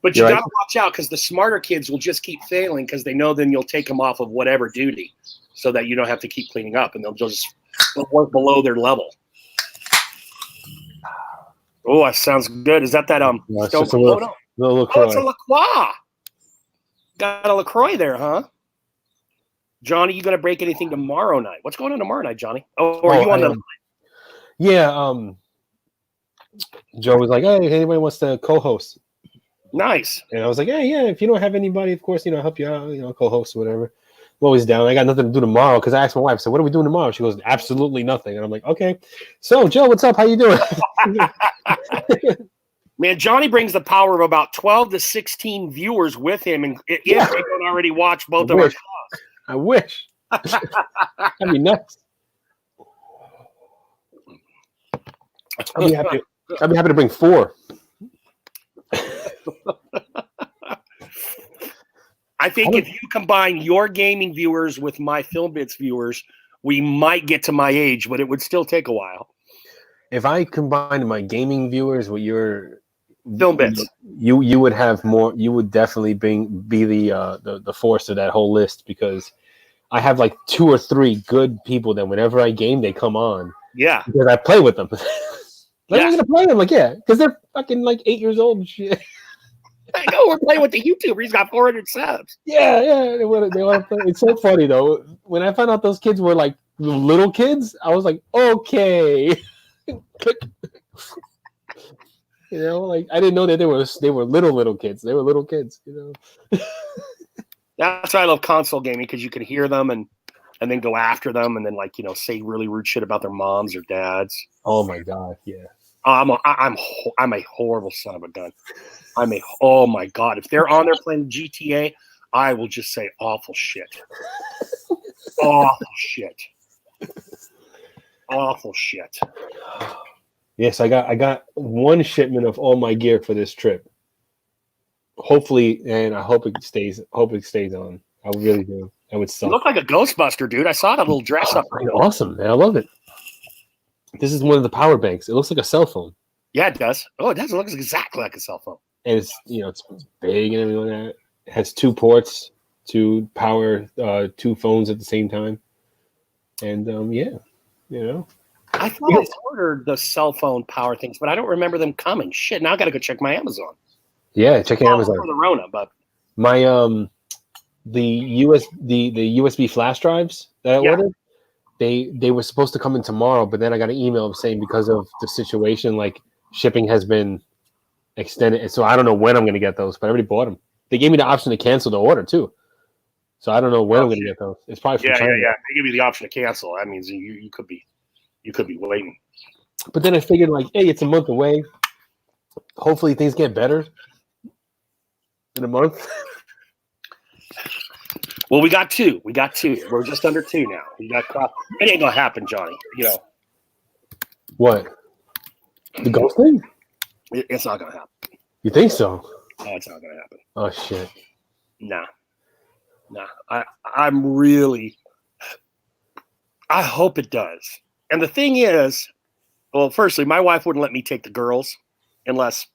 But you got to watch out because the smarter kids will just keep failing because they know then you'll take them off of whatever duty so that you don't have to keep cleaning up and they'll just work below their level. Oh, that sounds good. Is that No, it's just a little LaCroix. Oh, it's a LaCroix. Got a LaCroix there, huh? Johnny, you going to break anything tomorrow night? What's going on tomorrow night, Johnny? Are you on the line? Yeah, Joe was like, hey, anybody wants to co-host? Nice. And I was like, yeah, if you don't have anybody, of course, I'll help you out, co-host or whatever. I'm always down. I got nothing to do tomorrow because I asked my wife, I said, what are we doing tomorrow? She goes, absolutely nothing. And I'm like, okay. So, Joe, what's up? How you doing? Man, Johnny brings the power of about 12 to 16 viewers with him. And if they don't already watch both of our shows. I wish. That'd be nuts. I'd be happy to bring 4. I think if you combine your gaming viewers with my Film Bits viewers, we might get to my age, but it would still take a while. If I combine my gaming viewers with your Film bits. You would have more. You would definitely be the force of that whole list, because I have like 2 or 3 good people that whenever I game, they come on. Yeah. Because I play with them. When Yeah. am I gonna play them? Like, yeah, because they're fucking like 8 years old and shit. I know we're playing with the YouTuber. He's got 400 subs. Yeah. They want to play. It's so funny though. When I found out those kids were like little kids, I was like, okay. You know, like I didn't know that they were little kids. They were little kids. You know. That's why I love console gaming, because you can hear them and then go after them and then like, you know, say really rude shit about their moms or dads. Oh my god, yeah. I'm a horrible son of a gun. Oh my god, if they're on there playing GTA, I will just say awful shit. Awful shit. Awful shit. Yes, I got 1 shipment of all my gear for this trip. Hopefully, and I hope it stays on. I really do. That would You suck. look like a Ghostbuster, dude. I saw that little dress up. Awesome, man. I love it. This is one of the power banks. It looks like a cell phone. Yeah, it does. Oh, it does. It looks exactly like a cell phone. And it's, you know, it's big and everything like that. It has 2 ports to power 2 phones at the same time. And yeah, you know. I thought I ordered the cell phone power things, but I don't remember them coming. Shit, now I got to go check my Amazon. Yeah, check your Amazon. For the Rona, but My the USB flash drives that I ordered, they were supposed to come in tomorrow, but then I got an email saying because of the situation, like shipping has been extended. And so I don't know when I'm going to get those, but I already bought them. They gave me the option to cancel the order too. So I don't know when I'm going to get those. It's probably from China. yeah. They give you the option to cancel. That means you could be waiting. But then I figured, like, hey, it's a month away. Hopefully things get better in a month. Well, we got 2. We're just under 2 now. We got it ain't gonna happen, Johnny. You know What? The ghost thing? it's not gonna happen. You think so? No, it's not gonna happen. Oh shit. Nah. I'm really. I hope it does. And the thing is, well, firstly, my wife wouldn't let me take the girls unless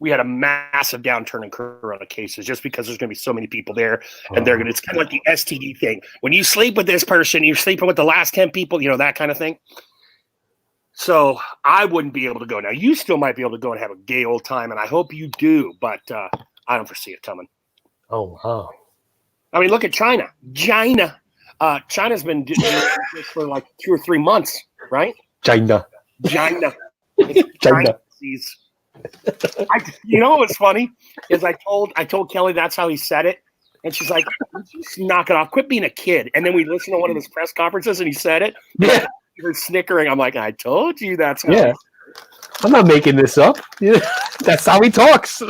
we had a massive downturn in corona cases, just because there's going to be so many people there, and it's kind of like the STD thing. When you sleep with this person, you're sleeping with the last 10 people, you know, that kind of thing. So I wouldn't be able to go. Now, you still might be able to go and have a gay old time, and I hope you do, but I don't foresee it coming. Oh wow. I mean, look at China. China's been doing this for like 2 or 3 months, right? China. China. China. You know what's funny is I told Kelly that's how he said it, and she's like, "Just knock it off, quit being a kid." And then we listened to one of his press conferences, and he said it. Yeah, you're snickering. I'm like, I told you that's how. Yeah, I'm not making this up. That's how he talks.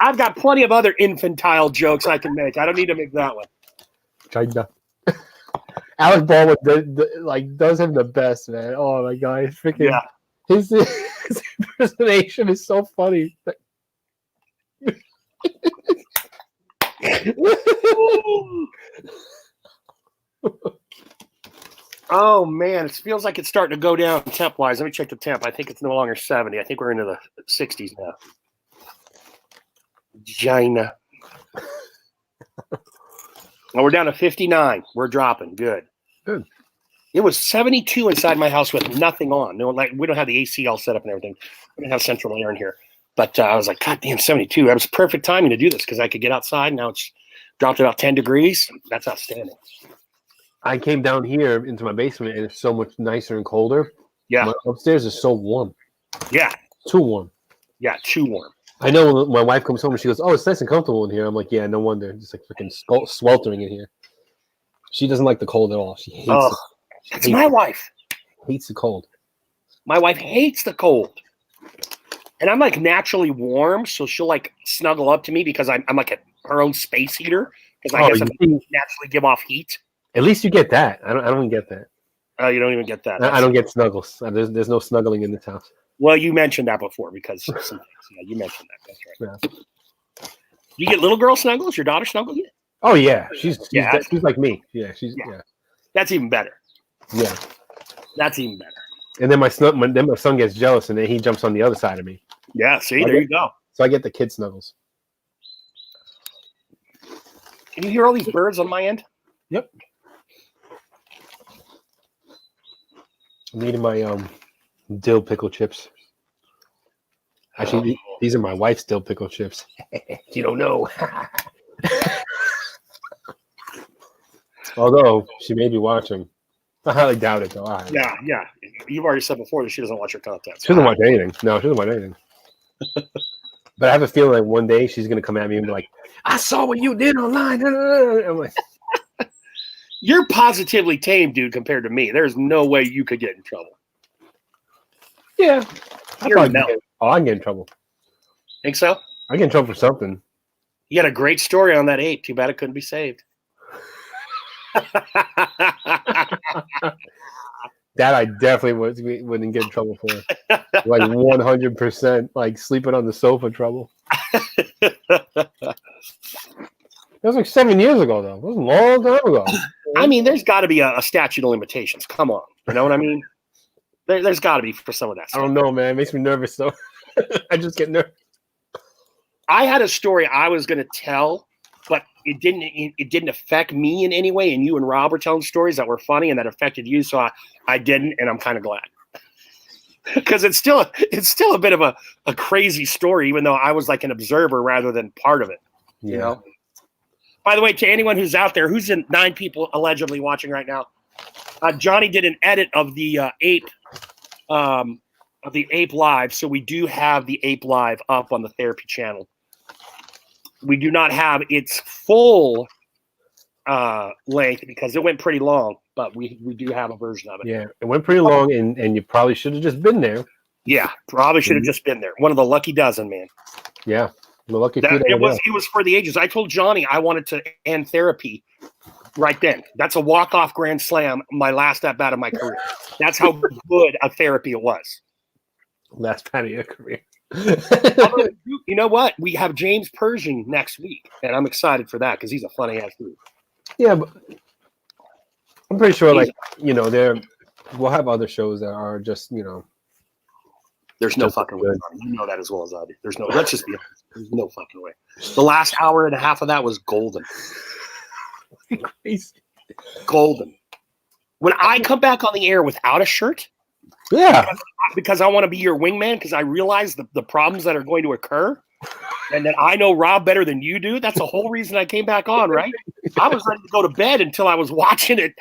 I've got plenty of other infantile jokes I can make. I don't need to make that one. China. Alec Baldwin does him the best, man. Oh my god, he's freaking. Yeah. His impersonation is so funny. Oh man, it feels like it's starting to go down temp wise. Let me check the temp. I think it's no longer 70. I think we're into the 60s now. China. Well, we're down to 59. We're dropping. Good. It was 72 inside my house with nothing on. No, like we don't have the AC all set up and everything. We don't have central air in here. But I was like, God damn, 72. That was perfect timing to do this because I could get outside. Now it's dropped to about 10 degrees. That's outstanding. I came down here into my basement and it's so much nicer and colder. Yeah. My upstairs is so warm. Yeah. Too warm. Yeah, too warm. I know when my wife comes home and she goes, "Oh, it's nice and comfortable in here." I'm like, "Yeah, no wonder." It's just like freaking sweltering in here. She doesn't like the cold at all. She hates it. That's my wife. Hates the cold. My wife hates the cold. And I'm like naturally warm, so she'll like snuggle up to me because I'm like her own space heater. Because I guess I naturally give off heat. At least you get that. I don't get that. You don't even get that. I don't get snuggles. There's no snuggling in this house. Well, you mentioned that before because you mentioned that. That's right. Yeah. You get little girl snuggles? Your daughter snuggle you? Oh yeah, she's like me. Yeah, she's. That's even better. Yeah, that's even better. And then my son gets jealous, and then he jumps on the other side of me. Yeah, see, there you go. So I get the kid snuggles. Can you hear all these birds on my end? Yep. I'm eating my dill pickle chips. Actually, these are my wife's dill pickle chips. You don't know. Although she may be watching. I highly doubt it, though. Yeah. You've already said before that she doesn't watch your content. She doesn't watch anything. No, she doesn't watch anything. But I have a feeling like one day she's going to come at me and be like, I saw what you did online. I'm like, you're positively tame, dude, compared to me. There's no way you could get in trouble. yeah. I can get in trouble. Think so? I get in trouble for something. You had a great story on that ape. Too bad it couldn't be saved. That I definitely wouldn't get in trouble for. Like 100%, like sleeping on the sofa trouble. That was like 7 years ago, though. It was a long time ago. I mean, there's got to be a statute of limitations. Come on. You know what I mean? There's got to be for some of that stuff. I don't know, man. It makes me nervous, though. I just get nervous. I had a story I was going to tell, but it didn't affect me in any way. And you and Rob were telling stories that were funny and that affected you, so I didn't, and I'm kind of glad because it's still a bit of a crazy story, even though I was like an observer rather than part of it. Yeah. You know. By the way, to anyone who's out there, who's in 9 people allegedly watching right now, Johnny did an edit of the ape live, so we do have the ape live up on the therapy channel. We do not have its full length because it went pretty long, but we do have a version of it. Yeah, it went pretty long, and you probably should have just been there. Yeah, probably should have just been there. One of the lucky dozen, man. Yeah, the lucky few. It was for the ages. I told Johnny I wanted to end therapy right then. That's a walk-off grand slam, my last at-bat of my career. That's how good a therapy it was. Last bat of your career. You know what? We have James Persian next week, and I'm excited for that because he's a funny ass dude. Yeah, but I'm pretty sure, we'll have other shows that are just, There's no fucking way. You know that as well as I do. Let's just be honest. There's no fucking way. The last hour and a half of that was golden. Crazy. Golden. When I come back on the air without a shirt, yeah, because I want to be your wingman, because I realize the problems that are going to occur, and that I know Rob better than you do. That's the whole reason I came back on, right? I was ready to go to bed until I was watching it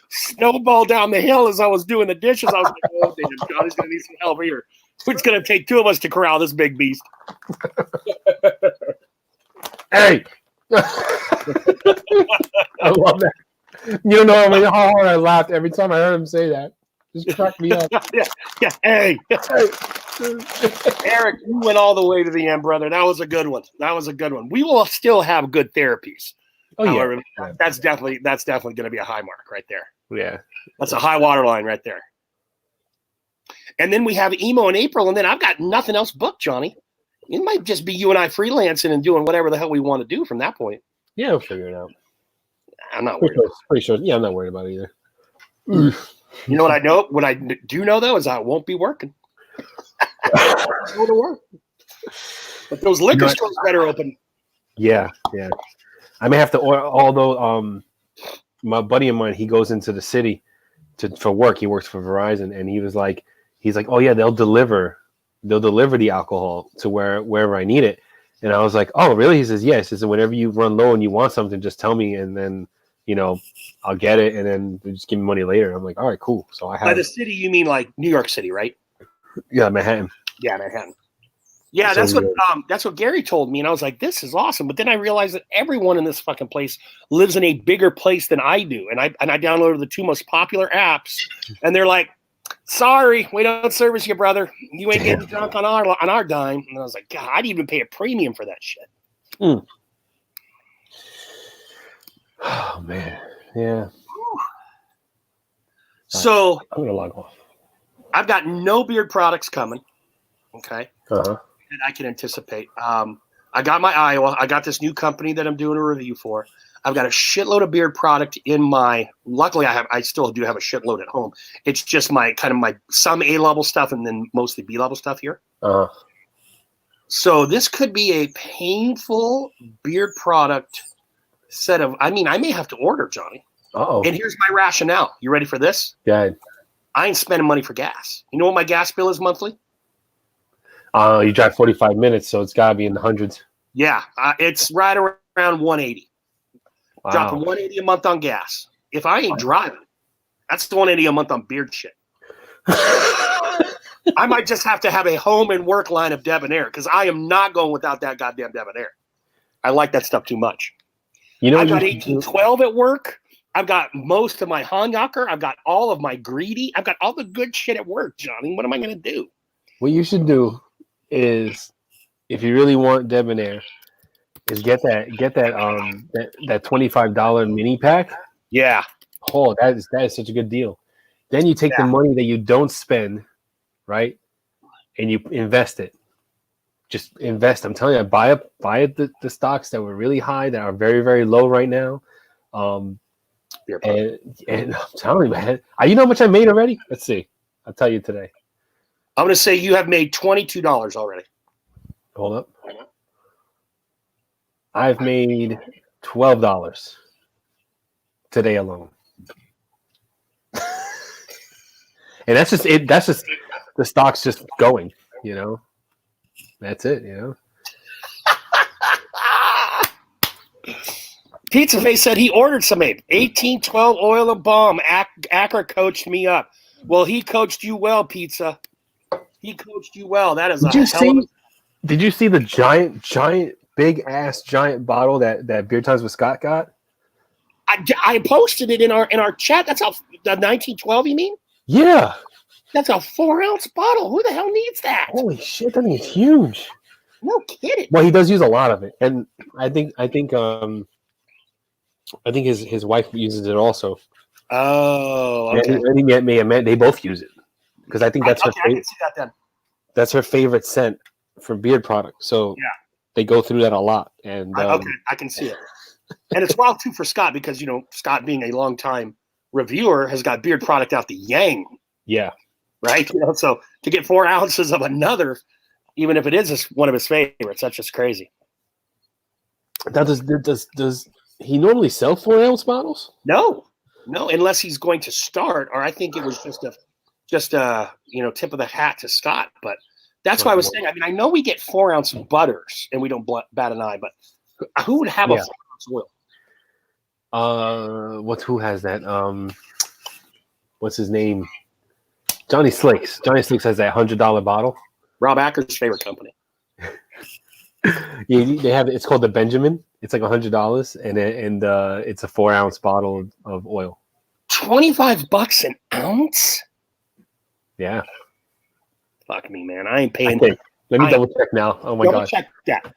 snowball down the hill as I was doing the dishes. I was like, oh, damn, Johnny's going to need some help here. It's going to take 2 of us to corral this big beast. Hey! I love that. You don't know how hard I laughed every time I heard him say that. Just cracked me up. Yeah. Hey. Eric, you went all the way to the end, brother. That was a good one. We will still have good therapies. Oh, however, yeah. That's definitely going to be a high mark right there. Yeah. That's a high water line right there. And then we have emo in April, and then I've got nothing else booked, Johnny. It might just be you and I freelancing and doing whatever the hell we want to do from that point. Yeah, we'll figure it out. I'm not worried. Pretty sure. Yeah, I'm not worried about it either. You know what I know? What I do know, though, is I won't be working. Go to work. But those liquor stores better open. Yeah. I may have to order, although my buddy of mine, he goes into the city for work. He works for Verizon, and he's like, oh yeah, they'll deliver the alcohol to wherever I need it. And I was like, oh really? He says, yes. He says, whenever you run low and you want something, just tell me, and then I'll get it, and then they just give me money later. I'm like, all right, cool. So I have. By the city, you mean like New York City, right? Yeah, Manhattan. Yeah, Manhattan. Yeah, that's what Gary told me, and I was like, this is awesome. But then I realized that everyone in this fucking place lives in a bigger place than I do, and I downloaded the 2 most popular apps, and they're like, sorry, we don't service you, brother. You ain't getting drunk on our dime. And I was like, God, I'd even pay a premium for that shit. Oh man, yeah. So I'm gonna log off. I've got no beard products coming. Okay. Uh-huh. And I can anticipate. I got my Iowa. I got this new company that I'm doing a review for. I've got a shitload of beard product in my. Luckily, I still do have a shitload at home. It's just my some A level stuff and then mostly B level stuff here. So this could be a painful beard product set of. I mean, I may have to order, Johnny. Uh-oh. And here's my rationale. You ready for this? Go ahead. I ain't spending money for gas. You know what my gas bill is monthly? You drive 45 minutes, so it's got to be in the hundreds. Yeah, it's right around 180. Wow. Dropping 180 a month on gas. If I ain't driving, that's 180 a month on beard shit. I might just have to have a home and work line of Debonair because I am not going without that goddamn Debonair. I like that stuff too much. You know, I've got 1812 at work. I've got most of my Honyaker. I've got all of my Greedy. I've got all the good shit at work, Johnny. What am I going to do? What you should do is, if you really want Debonair, is get that $25 mini pack. Yeah. Oh, that is such a good deal. Then you take the money that you don't spend, right, and you invest it. Just invest. I'm telling you, buy the stocks that were really high, that are very, very low right now. And I'm telling you, man, you know how much I made already? Let's see. I'll tell you today. I'm going to say you have made $22 already. Hold up. I've made $12 today alone. And that's just it. That's just the stock's just going, you know. That's it, you know. Pizza Face said he ordered some Abe. 1812 oil and balm. Acker coached me up. Well, he coached you well, Pizza. He coached you well. That is Did you see the giant, big ass giant bottle that Beer Times with Scott got? I posted it in our chat. That's how the 1912. You mean? Yeah. That's a 4-ounce bottle. Who the hell needs that? Holy shit, that thing is huge. No kidding. Well, he does use a lot of it, and I think his wife uses it also. Oh, okay. I think they both use it because I think that's her favorite. I can see that then. That's her favorite scent for beard product. So yeah, they go through that a lot. And okay, I can see it. And it's wild too for Scott because Scott being a longtime reviewer has got beard product out the yang. Yeah. Right. So to get 4 ounces of another, even if it is one of his favorites, that's just crazy. Now, does he normally sell 4-ounce bottles? No, unless he's going to start, or I think it was just a tip of the hat to Scott. But that's why I was saying. I mean, I know we get 4-ounce butters, and we don't bat an eye. But who would have a 4-ounce oil? Who has that? What's his name? Johnny Slicks. Johnny Slicks has that $100 bottle. Rob Acker's favorite company. Yeah, they have. It's called the Benjamin. It's like $100, and it's a 4-ounce bottle of oil. $25 an ounce. Yeah. Fuck me, man. I ain't paying. Okay. Let me double check now. Oh my god. Check that.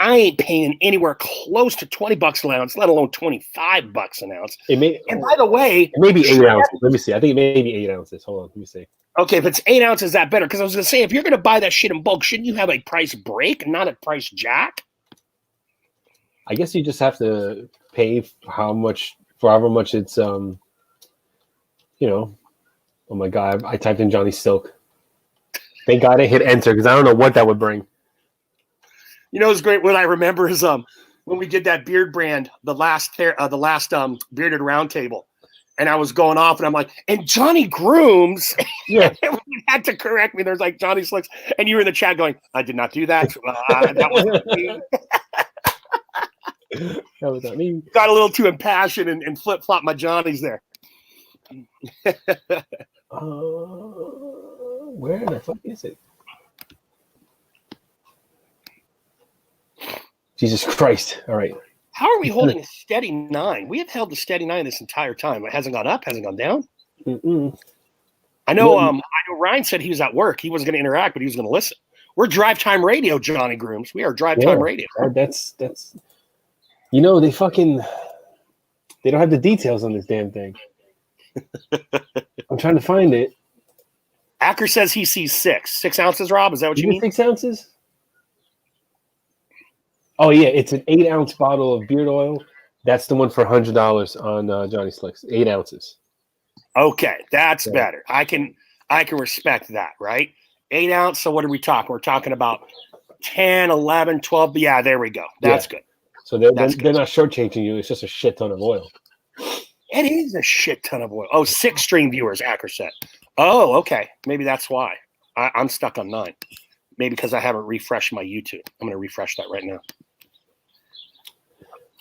I ain't paying anywhere close to $20 an ounce, let alone $25 an ounce. And by the way, it may be 8 ounces. Let me see. I think it may be 8 ounces. Hold on. Let me see. Okay, if it's 8 ounces, that better. Because I was going to say, if you're going to buy that shit in bulk, shouldn't you have a price break, not a price jack? I guess you just have to pay for however much it's. Oh my god! I typed in Johnny Silk. Thank God I hit enter because I don't know what that would bring. It's great. What I remember is when we did that beard brand, the last bearded roundtable, and I was going off, and I'm like, and Johnny Grooms, yeah, you had to correct me. There's like Johnny Slicks, and you were in the chat going, I did not do that. That wasn't me. That was not me. Got a little too impassioned and flip flop my Johnnies there. Where the fuck is it? Jesus Christ. All right. How are we holding a steady 9? We have held the steady 9 this entire time. It hasn't gone up, hasn't gone down. I know Ryan said he was at work. He wasn't going to interact, but he was going to listen. We're Drive Time Radio, Johnny Grooms. We are Drive Time Radio. That's they don't have the details on this damn thing. I'm trying to find it. Acker says he sees 6 ounces, Rob. Is that what you mean? 6 ounces? Oh yeah, it's an 8-ounce bottle of beard oil. That's the one for $100 on Johnny Slicks. 8 ounces. Okay, that's Yeah. better. I can respect that, right? 8 ounce. So what are we talking? We're talking about 10, 11, 12. Yeah, there we go. That's good. So they're That's they're good. not shortchanging you. It's just a shit ton of oil. It is a shit ton of oil. Oh, 6 stream viewers, Acker said. Oh, okay. Maybe that's why. I'm stuck on 9. Maybe because I haven't refreshed my YouTube. I'm going to refresh that right now.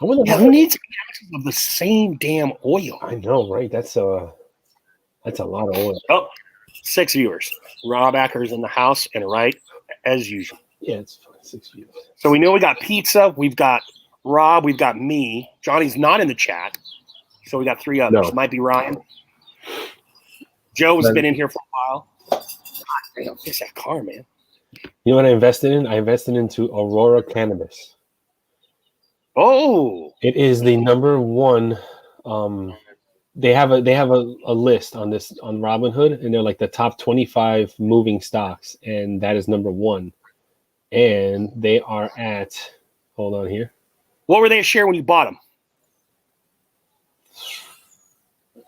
I wonder Who needs ounces of the same damn oil? I know, right? That's a lot of oil. Oh, 6 viewers. Rob Acker's in the house and right as usual. Yeah, it's 6 views. So we know we got pizza. We've got Rob. We've got me. Johnny's not in the chat. So we got 3 others. No. Might be Ryan. Joe's Then- been in here for a while. God damn, fix that car, man. You know what I invested in? I invested into Aurora Cannabis. Oh, It is the number one. They have a list on Robinhood, and they're like the top 25 moving stocks, and that is number 1. And they are at, hold on here, what were they a share when you bought them?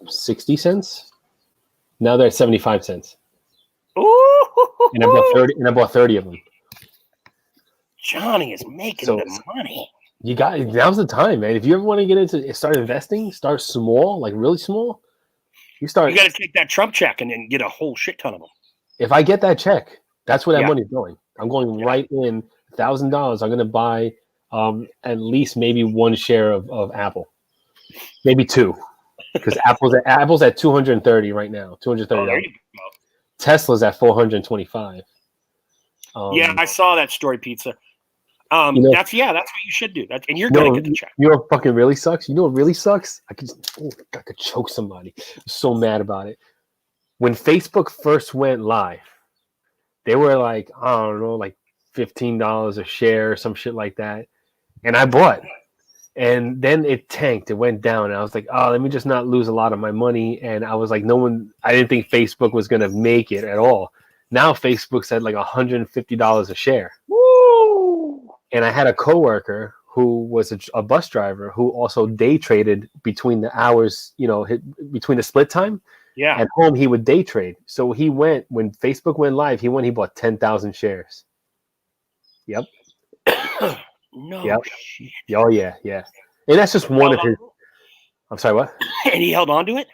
60 cents. Now they're at 75 cents, Ooh, and I bought 30 of them. Johnny is making So- the money. You got now's the time, man. If you ever want to get into start investing, start small, like really small. You start. You got to take that Trump check and then get a whole shit ton of them. If I get that check, that's where that Yeah. money's going. I'm going right in $1,000. I'm going to buy at least maybe 1 share of Apple, maybe 2, because Apple's at 230 right now. Oh, there $230. you go. Tesla's at 425. Yeah, I saw that story, pizza. You know- that's what you should do. And you're gonna get the check. You know what fucking really sucks? You know what really sucks? I could choke somebody. I'm so mad about it. When Facebook first went live, they were like, I don't know, like $15 a share or some shit like that. And I bought. And then it tanked. It went down. And I was like, oh, let me just not lose a lot of my money. And I was like, I didn't think Facebook was going to make it at all. Now Facebook's at like $150 a share. Woo! And I had a coworker who was a bus driver who also day traded between the hours, between the split time. Yeah. At home, he would day trade. So he went, when Facebook went live, he bought 10,000 shares. Yep. No Yep. shit. Oh, yeah. Yeah. And that's just one of his. I'm sorry, what? And he held on to it?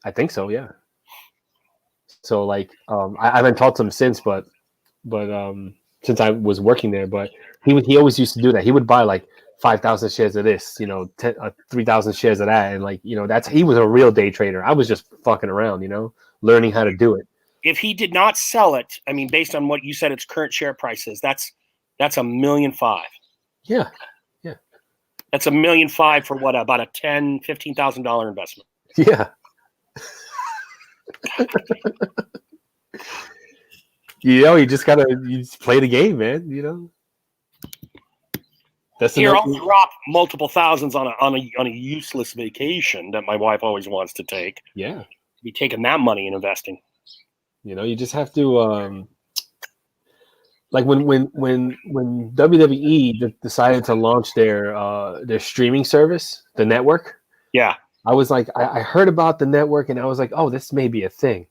I think so, yeah. So, like, I haven't talked to him since, but since I was working there, but he always used to do that. He would buy like 5,000 shares of this, 3,000 shares of that, and he was a real day trader. I was just fucking around, learning how to do it. If he did not sell it, I mean, based on what you said, its current share price is, that's $1.5 million. Yeah, That's $1.5 million for what? About a $10,000-$15,000 investment. yeah. You just gotta play the game, man. That's Here, enough. I'll drop multiple thousands on a useless vacation that my wife always wants to take. Yeah. Be taking that money and investing. You just have to like when WWE decided to launch their streaming service, the network. Yeah. I was like, I heard about the network and I was like, oh, this may be a thing.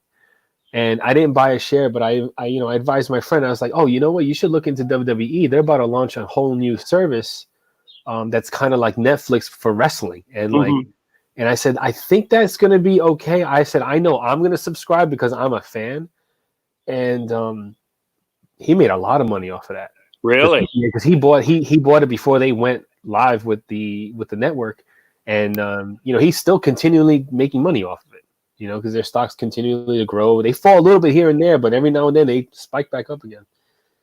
And I didn't buy a share, but I advised my friend. I was like, oh, you know what? You should look into WWE. They're about to launch a whole new service that's kind of like Netflix for wrestling. And and I said, I think that's going to be okay. I said, I know I'm going to subscribe because I'm a fan. And he made a lot of money off of that. Really? Because he bought it before they went live with the network. And he's still continually making money off of it. Because their stocks continually to grow. They fall a little bit here and there, but every now and then they spike back up again.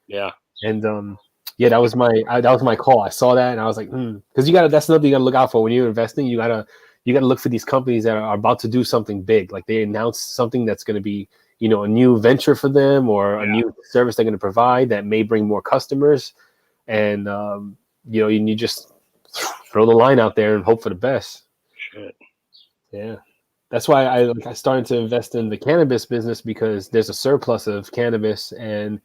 Yeah. And that was my call. I saw that and I was like, because that's another thing you gotta look out for when you're investing. You gotta look for these companies that are about to do something big, like they announce something that's going to be a new venture for them or a new service they're going to provide that may bring more customers, and you just throw the line out there and hope for the best. Shit. Yeah. That's why I started to invest in the cannabis business, because there's a surplus of cannabis, and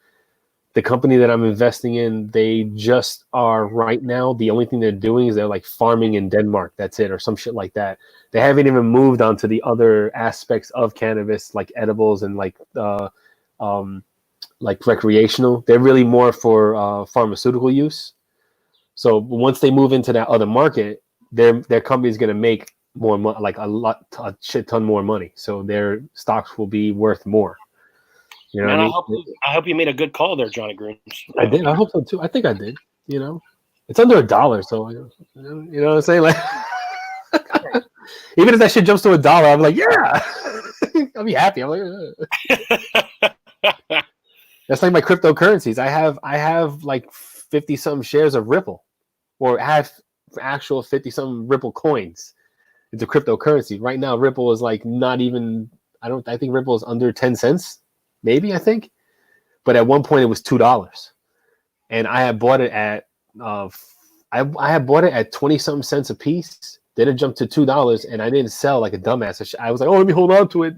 the company that I'm investing in, they just are right now. The only thing they're doing is they're like farming in Denmark. That's it, or some shit like that. They haven't even moved on to the other aspects of cannabis, like edibles and like recreational. They're really more for pharmaceutical use. So once they move into that other market, their company is going to make more money, like a shit ton more money. So their stocks will be worth more. You know Man, what I mean? I hope you made a good call there, Johnny Grooms. I did. I hope so too. I think I did. You know, it's under $1, so you know what I'm saying. Like, even if that shit jumps to $1, I'm like, yeah, I'll be happy. I'm like, that's like my cryptocurrencies. I have like 50 something shares of Ripple, or I have actual 50 something Ripple coins. It's a cryptocurrency. Right now, Ripple is like not even. I think Ripple is under 10 cents. Maybe, I think, but at one point it was $2, and I had bought it at I had bought it at 20 something cents a piece. Then it jumped to $2, and I didn't sell like a dumbass. I was like, oh, let me hold on to it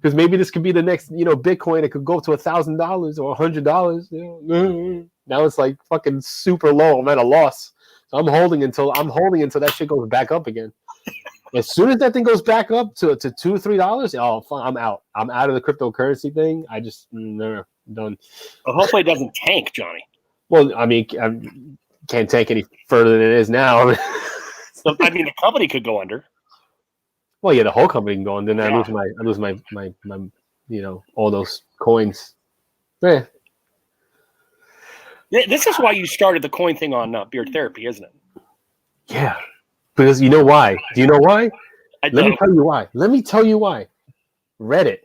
because maybe this could be the next, Bitcoin. It could go to $1,000 or $100. Now it's like fucking super low. I'm at a loss, so I'm holding until that shit goes back up again. As soon as that thing goes back up to $2 or $3, oh, fine, I'm out. I'm out of the cryptocurrency thing. I just never done. Well, hopefully it doesn't tank, Johnny. Well, I mean, I can't tank any further than it is now. So, I mean, the company could go under. Well, yeah, the whole company can go, and then Yeah. I lose my all those coins. Yeah. This is why you started the coin thing on Beard Therapy, isn't it? Yeah. Because you know why? Do you know why? I Let me don't. tell you why. Reddit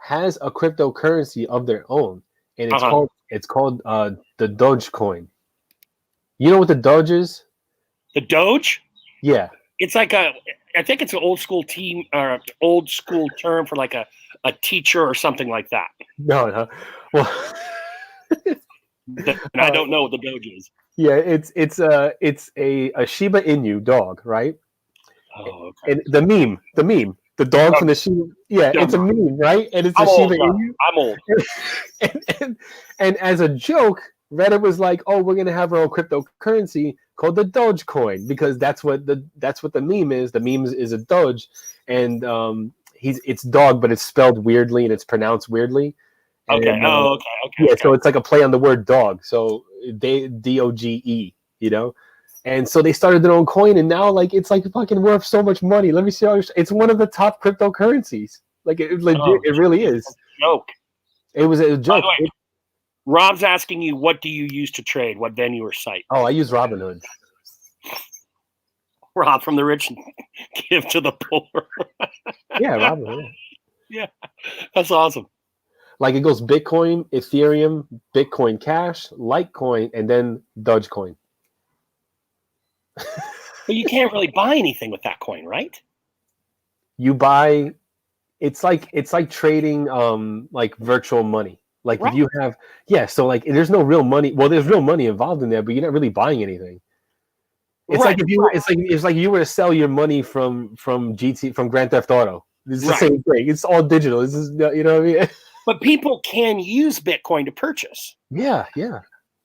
has a cryptocurrency of their own, and it's called the Dogecoin. You know what the Doge is? The Doge? Yeah. It's like I think it's an old school term for like a teacher or something like that. No. Well, And I don't know what the Doge is. yeah, it's a Shiba Inu dog, right? Oh, okay. And the meme, the dog from the Shiba. Yeah, it's a meme, right? And it's a I'm Shiba old, Inu. I'm old. And as a joke, Reddit was like, "Oh, we're gonna have our own cryptocurrency called the Dogecoin because that's what the meme is. The meme is a Doge, and it's dog, but it's spelled weirdly and it's pronounced weirdly. Okay. And, Okay. Yeah, so it's like a play on the word dog. So DOGE, And so they started their own coin, and now like it's like fucking worth so much money. Let me see how it's one of the top cryptocurrencies. Like it legit, it really is. Joke. It was a joke. By the way, Rob's asking you, what do you use to trade? What venue or site? Oh, I use Robinhood. Rob, from the rich give to the poor. Yeah, Robinhood. Yeah, that's awesome. Like it goes Bitcoin, Ethereum, Bitcoin Cash, Litecoin, and then Dogecoin. But you can't really buy anything with that coin, right? You buy. It's like trading like virtual money. Like Right. if you have so like there's no real money. Well, there's real money involved in there, but you're not really buying anything. It's Right. like if you it's like you were to sell your money from Grand Theft Auto. It's the Right. same thing. It's all digital. This is you know what I mean? But people can use Bitcoin to purchase. Yeah.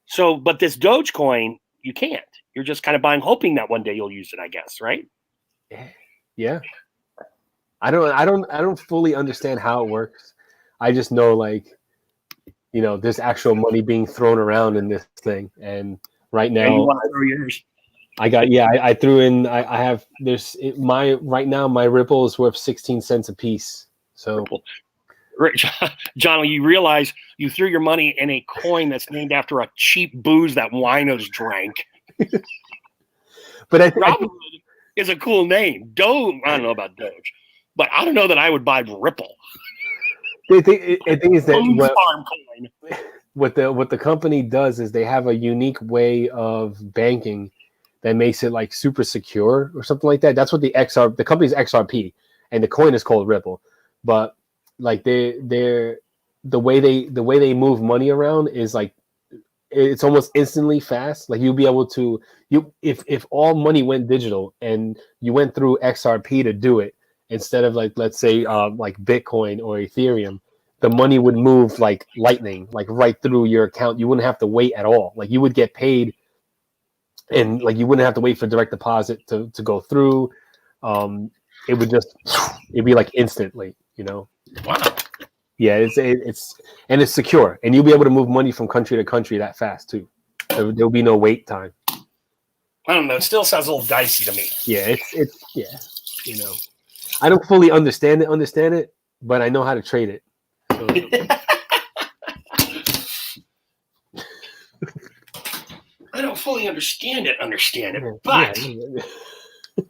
So, but this Dogecoin, you can't. You're just kind of buying, hoping that one day you'll use it, I guess, right? Yeah. I don't fully understand how it works. I just know like there's actual money being thrown around in this thing, and right now And you want to throw yours. I threw in. I have right now my Ripple is worth 16 cents a piece. So, John, you realize you threw your money in a coin that's named after a cheap booze that winos drank. but I Robinhood is a cool name. Doge, I don't know about Doge, but I don't know that I would buy Ripple. the thing is that Farm coin. what the company does is they have a unique way of banking that makes it like super secure or something like that. That's what the company's XRP, and the coin is called Ripple. But like the way they move money around is like it's almost instantly fast. Like you'll be able to if all money went digital and you went through XRP to do it instead of like let's say like Bitcoin or Ethereum, the money would move like lightning, like right through your account. You wouldn't have to wait at all. Like you would get paid, and like you wouldn't have to wait for direct deposit to go through. It would just, it'd be like instantly, you know. Wow. Yeah, it's secure, and you'll be able to move money from country to country that fast too. There'll be no wait time. I don't know. It still sounds a little dicey to me. Yeah, it's yeah, you know. I don't fully understand it, but I know how to trade it. So, I don't fully understand it, yeah, but yeah.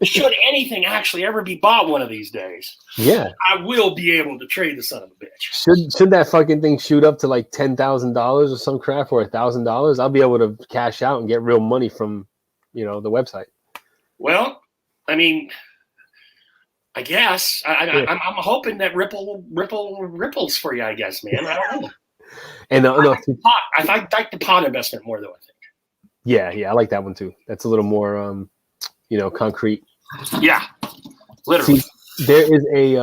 should anything actually ever be bought one of these days, Yeah. I will be able to trade the son of a bitch. Should that fucking thing shoot up to like $10,000 or some crap, or $1,000, I'll be able to cash out and get real money from, you know, the website. Well, I mean, I guess I'm hoping that Ripple ripples for you. I guess, man. I don't know. And I like the pot investment more, though. I think. Yeah, I like that one too. That's a little more, you know, concrete. Yeah, literally. See, there is a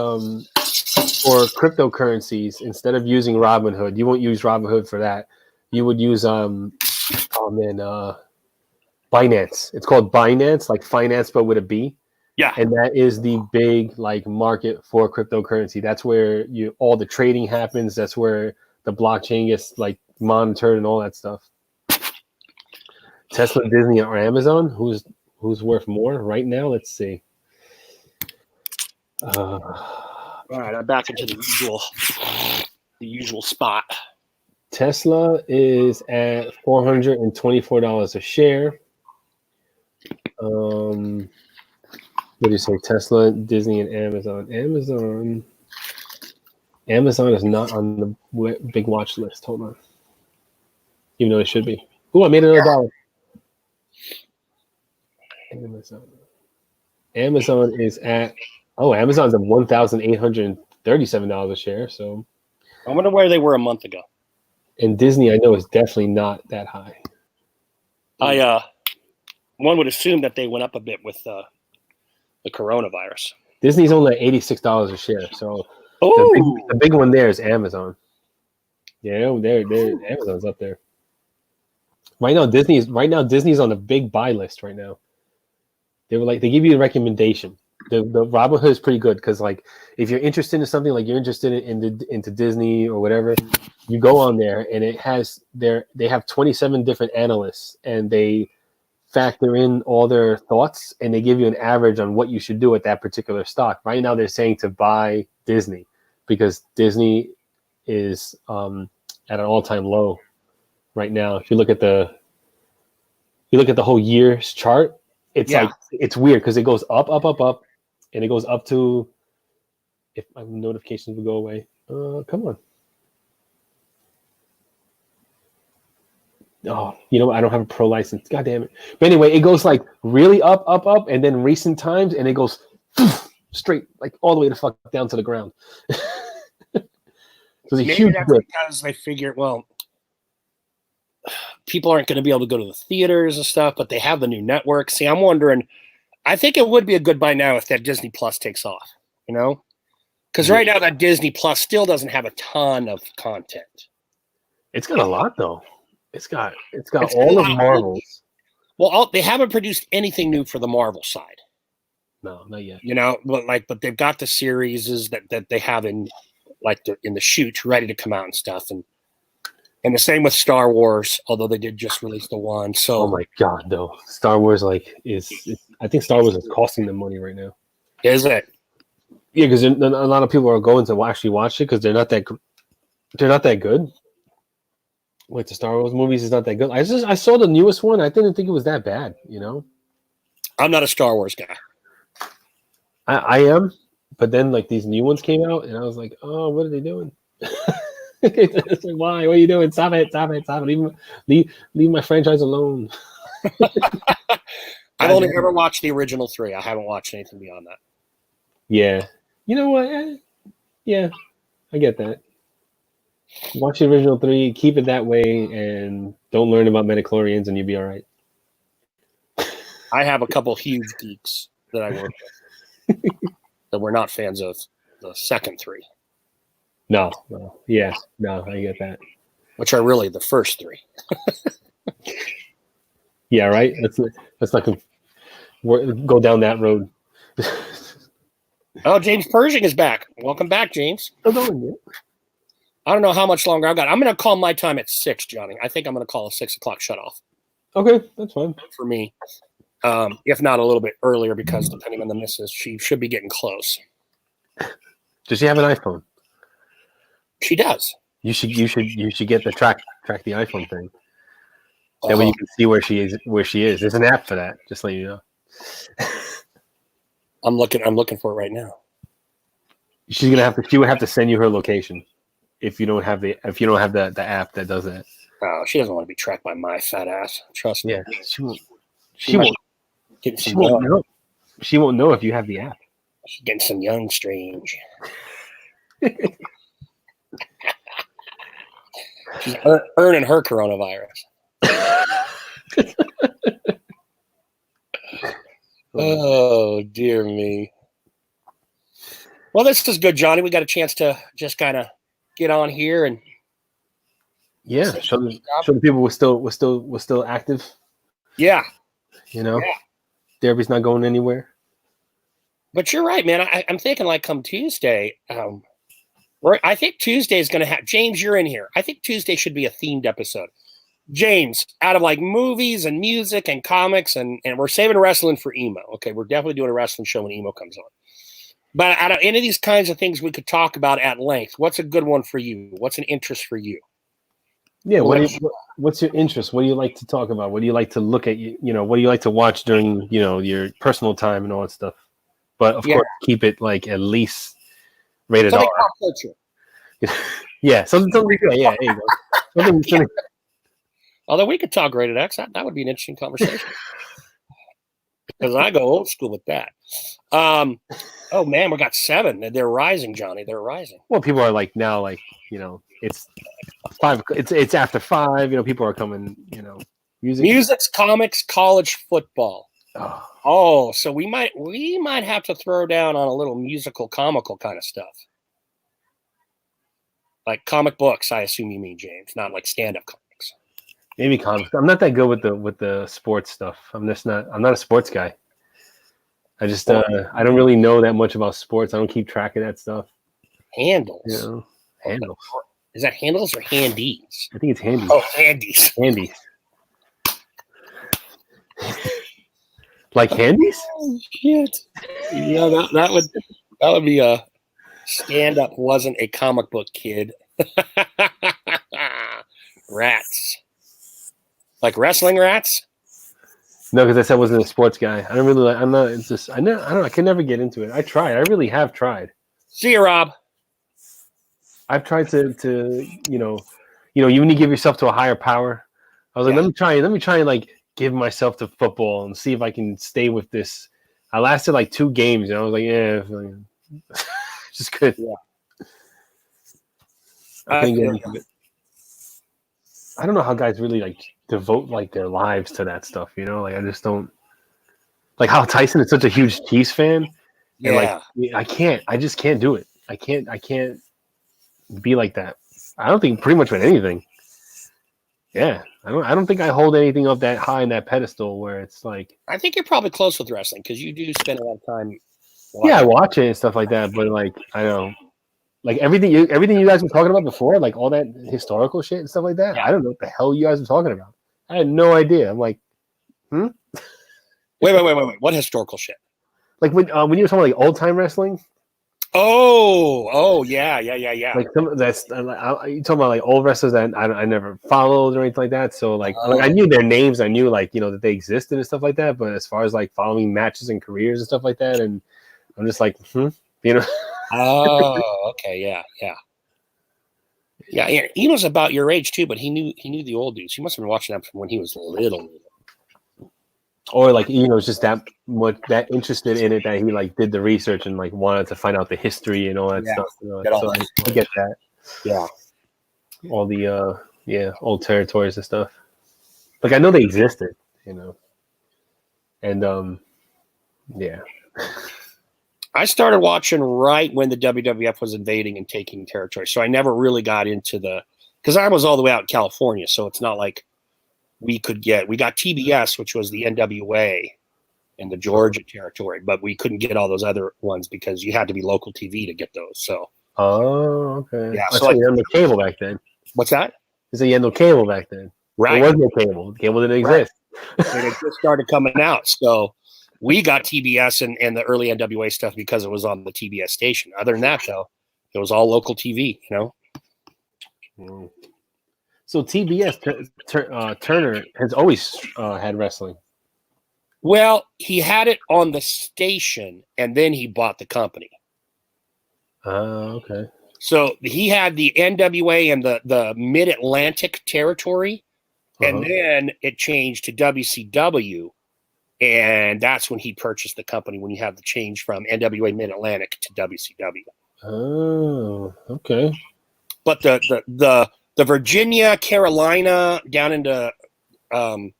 for cryptocurrencies, instead of using Robinhood, you won't use Robinhood for that. You would use Binance. It's called Binance, like finance but with a B. Yeah. And that is the big like market for cryptocurrency. That's where all the trading happens. That's where the blockchain gets like monitored and all that stuff. Tesla, Disney, or Amazon? Who's worth more right now? Let's see. All right, I'm back into the usual spot. Tesla is at $424 a share. What do you say? Tesla, Disney, and Amazon. Amazon is not on the big watch list. Hold on. Even though it should be. Oh, I made another dollar. Amazon is at Amazon's at $1,837 a share. So I wonder where they were a month ago. And Disney, I know, is definitely not that high. One would assume that they went up a bit with the coronavirus. Disney's only at $86 a share. So the big one there is Amazon. Yeah, they're Amazon's up there. Right now, Disney's on the big buy list right now. They give you a recommendation. The Robinhood is pretty good because like if you're interested in something, like you're interested into Disney or whatever, you go on there and they have 27 different analysts and they factor in all their thoughts and they give you an average on what you should do at that particular stock. Right now, they're saying to buy Disney because Disney is at an all-time low right now. If you look at the whole year's chart, it's weird because it goes up, and it goes up to, if my notifications would go away. Come on. Oh, you know, I don't have a pro license. God damn it. But anyway, it goes like really up, and then recent times, and it goes straight, like all the way to fuck down to the ground. So maybe huge that's dip. because they figured, well, people aren't going to be able to go to the theaters and stuff, but they have the new network. See, I'm wondering, I think it would be a good buy now if that Disney Plus takes off, you know? Because right now that Disney Plus still doesn't have a ton of content. It's got a lot though. It's got all of Marvel's. Well, they haven't produced anything new for the Marvel side. No, not yet. You know, but they've got the series that they have in the chute ready to come out and stuff, and the same with Star Wars, although they did just release the one. So, oh my god, though, Star Wars I think Star Wars is costing them money right now. Is it? Yeah, because a lot of people are going to actually watch it because they're not that good. Like the Star Wars movies is not that good. I saw the newest one. I didn't think it was that bad. You know, I'm not a Star Wars guy. I am, but then like these new ones came out, and I was like, oh, what are they doing? It's like, why? What are you doing? Stop it! Leave my franchise alone. I've only ever watched the original 3. I haven't watched anything beyond that. Yeah, you know what? Yeah, I get that. Watch the original 3, keep it that way, and don't learn about midichlorians, and you'll be all right. I have a couple huge geeks that I work with that were not fans of the second 3. No. Yeah. No, I get that. which are really the first three. Yeah, right. Let's not go down that road. Oh, James Pershing is back. Welcome back, James. Still going, yeah. I don't know how much longer I've got. I'm going to call my time at 6, Johnny. I think I'm going to call a 6 o'clock shutoff Okay, that's fine. for me. If not a little bit earlier, because depending on the missus, she should be getting close. Does she have an iPhone? She does. You should get the track the iPhone thing. That way you can see where she is. There's an app for that. Just let you know. I'm looking for it right now. She would have to send you her location if you don't have the app that does that. Oh, she doesn't want to be tracked by my fat ass. Trust me. Yeah, she won't. She won't know. She won't know if you have the app. She's getting some young strange. She's earning her coronavirus. Oh, dear me. Well, this is good, Johnny. We got a chance to just kind of get on here and show the people we're still active. Yeah. You know, Derby's not going anywhere. But you're right, man. I'm thinking like come Tuesday. I think Tuesday is going to have James. You're in here. I think Tuesday should be a themed episode. James, out of like movies and music and comics, and we're saving wrestling for emo. Okay, we're definitely doing a wrestling show when emo comes on. But out of any of these kinds of things we could talk about at length, what's a good one for you? What's an interest for you? Yeah, what's your interest? What do you like to talk about? What do you like to look at? You know, what do you like to watch during your personal time and all that stuff? But of course, keep it like at least rated R. Pop culture. Yeah, something good. Yeah, there you go. Something. Although we could talk rated X, that would be an interesting conversation. Because I go old school with that. Oh man, we got 7. They're rising, Johnny. They're rising. Well, people are like now, it's 5. It's after 5. People are coming. Music's comics, college football. Oh, so we might have to throw down on a little musical, comical kind of stuff, like comic books. I assume you mean, James, not like stand-up comics. Maybe comics. I'm not that good with the sports stuff. I'm not a sports guy. I just I don't really know that much about sports. I don't keep track of that stuff. Handles. Handles. Is that handles or handies? I think it's handies. Oh, handies. Handies. Like handies? Oh, shit. Yeah, that would be a stand-up. Wasn't a comic book kid. Rats. Like wrestling rats? No, because I said I wasn't a sports guy. I don't really like. I'm not. It's just. I don't know. I can never get into it. I tried. I really have tried. See you, Rob. I've tried to you when you give yourself to a higher power. I was like, let me try and like give myself to football and see if I can stay with this. I lasted like 2 games and I was like, yeah, just good. Yeah. I couldn't get into it. I don't know how guys really like devote like their lives to that stuff. Like I just don't like how Tyson is such a huge Chiefs fan. Yeah. And I just can't do it. I can't be like that. I don't think pretty much with anything. Yeah. I don't think I hold anything up that high in that pedestal where it's like. I think you're probably close with wrestling because you do spend a lot of time. Yeah, I watch it and stuff like that, but like I don't like everything you guys were talking about before, like all that historical shit and stuff like that. Yeah. I don't know what the hell you guys were talking about. I had no idea. I'm like, Wait. What historical shit? Like when you were talking about like old time wrestling. Oh, yeah. Like that's you talking about like old wrestlers that I never followed or anything like that. So like I knew their names, I knew like that they existed and stuff like that. But as far as like following matches and careers and stuff like that, and I'm just like, Oh, okay, yeah. He was about your age too, but he knew the old dudes. He must have been watching them from when he was little. Or like it's just that interested in it that he like did the research and like wanted to find out the history and all that stuff. So I get that. Yeah. All the old territories and stuff. Like I know they existed, and yeah. I started watching right when the WWF was invading and taking territory. So I never really got into because I was all the way out in California. So it's not like we got TBS, which was the NWA in the Georgia territory, but we couldn't get all those other ones because you had to be local TV to get those. So. Oh, okay. Yeah. So you had no cable back then. What's that? So you had no cable back then. Right. There was no cable. Cable didn't exist. And it just started coming out. So we got TBS and the early NWA stuff because it was on the TBS station. Other than that, though, it was all local TV, So TBS, Turner has always had wrestling. Well, he had it on the station, and then he bought the company. Oh, okay. So he had the NWA and the Mid-Atlantic territory, and then it changed to WCW. And that's when he purchased the company, when you have the change from NWA Mid-Atlantic to WCW. Oh, okay. But the Virginia, Carolina, down into and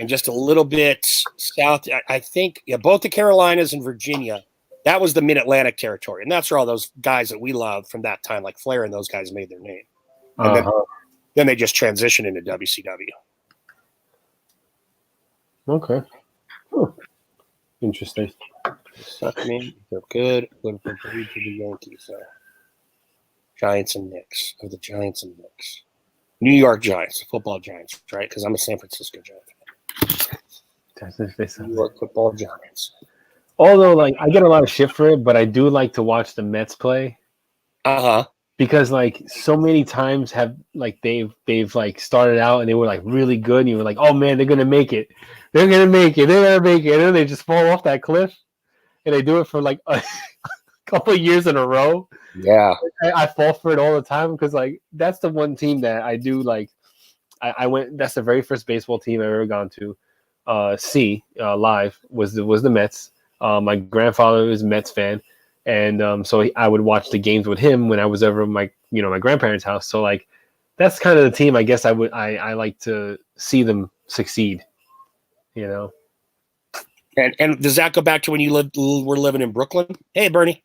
just a little bit south, I think, both the Carolinas and Virginia, that was the Mid-Atlantic territory. And that's where all those guys that we loved from that time, like Flair and those guys, made their name. And then they just transitioned into WCW. Okay. Interesting. Suck me. They're good. Went from three to the Yankees. So. Giants and Knicks. Or the Giants and Knicks. New York Giants. The football Giants, right? Because I'm a San Francisco Giant fan. New York football Giants. Although, I get a lot of shit for it, but I do like to watch the Mets play. Because so many times they've started out and they were really good and you were oh man, they're gonna make it. They're gonna make it. And then they just fall off that cliff and they do it for a couple of years in a row. Yeah. I fall for it all the time because that's the one team that I do I went, that's the very first baseball team I've ever gone to see live was the Mets. My grandfather was a Mets fan. And so I would watch the games with him when I was over at my grandparents' house. So that's kind of the team I guess I like to see them succeed. And does that go back to when you were living in Brooklyn? Hey, Bernie.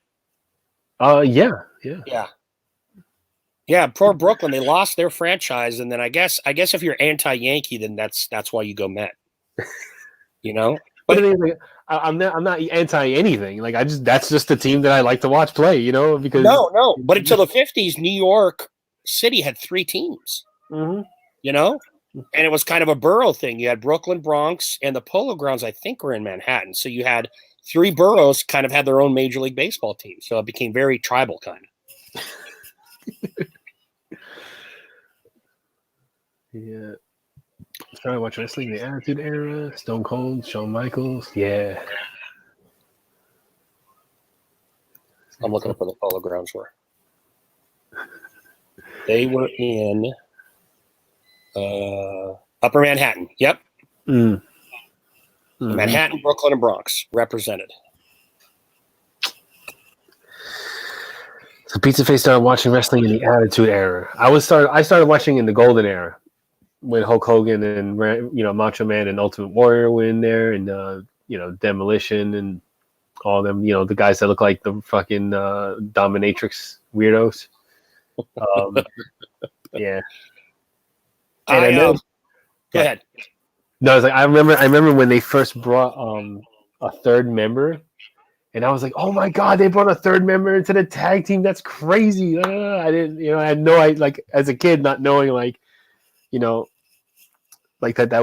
Yeah. Poor Brooklyn. They lost their franchise, and then I guess if you're anti-Yankee, then that's why you go Met. But I'm not anti anything. That's just the team that I like to watch play. Because no. But until the 50s, New York City had 3 teams. And it was kind of a borough thing. You had Brooklyn, Bronx, and the Polo Grounds, I think, were in Manhattan. So you had 3 boroughs kind of had their own Major League Baseball team. So it became very tribal kind of. Yeah. I'm trying to watch wrestling, the Attitude Era, Stone Cold, Shawn Michaels. Yeah. I'm looking for the Polo Grounds where they were in Upper Manhattan. Yep. Manhattan, Brooklyn, and Bronx represented. So Pizza Face started watching wrestling in the Attitude Era. I started watching in the Golden Era when Hulk Hogan and Macho Man and Ultimate Warrior were in there, and Demolition and all them. The guys that look like the fucking dominatrix weirdos. Yeah. Go ahead. No, I remember when they first brought a third member, and I was like, oh my god, they brought a third member into the tag team. That's crazy. I didn't, I had no idea, as a kid, not knowing that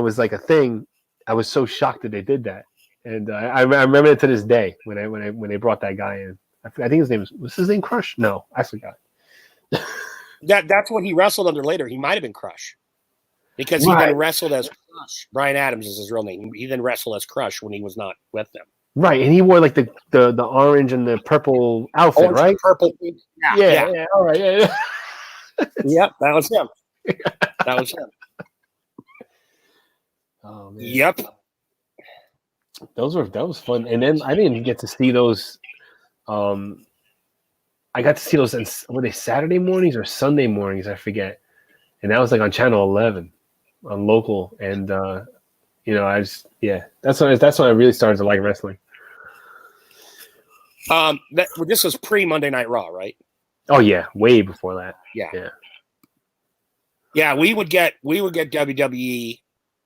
was a thing. I was so shocked that they did that, and I remember it to this day when they brought that guy in. I think was his name Crush? No, I forgot. That's what he wrestled under later. He might have been Crush. Because he then wrestled as Crush. Brian Adams is his real name. He then wrestled as Crush when he was not with them. Right, and he wore the orange and the purple outfit, orange right? Purple. Yeah. All right. Yeah. Yep, that was him. That was him. Oh man. Yep. That was fun, and then I didn't get to see those. I got to see those. Were they Saturday mornings or Sunday mornings? I forget. And that was on Channel 11. On local, and that's when I really started to like wrestling. This was pre Monday Night Raw, right? Oh yeah, way before that. Yeah. We would get WWE,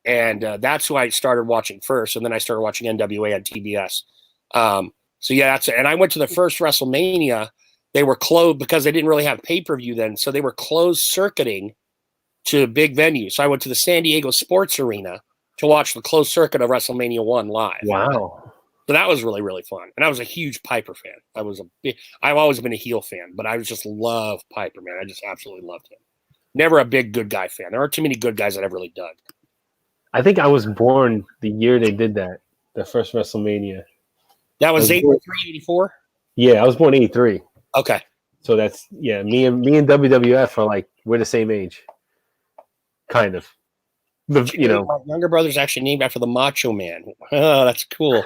and that's who I started watching first, and then I started watching NWA on TBS. So yeah, that's it. And I went to the first WrestleMania. They were closed because they didn't really have pay-per-view then, so they were closed circuiting to big venues. So I went to the San Diego Sports Arena to watch the closed circuit of WrestleMania 1 live. Wow. So that was really, really fun. And I was a huge Piper fan. I've always been a heel fan, but I just love Piper, man. I just absolutely loved him. Never a big good guy fan. There aren't too many good guys that I've really dug. I think I was born the year they did that, the first WrestleMania. That was 83, 84? Yeah, I was born 83. Okay. So that's me and WWF are like we're the same age. Kind of. My younger brother's actually named after the Macho Man. Oh, that's cool.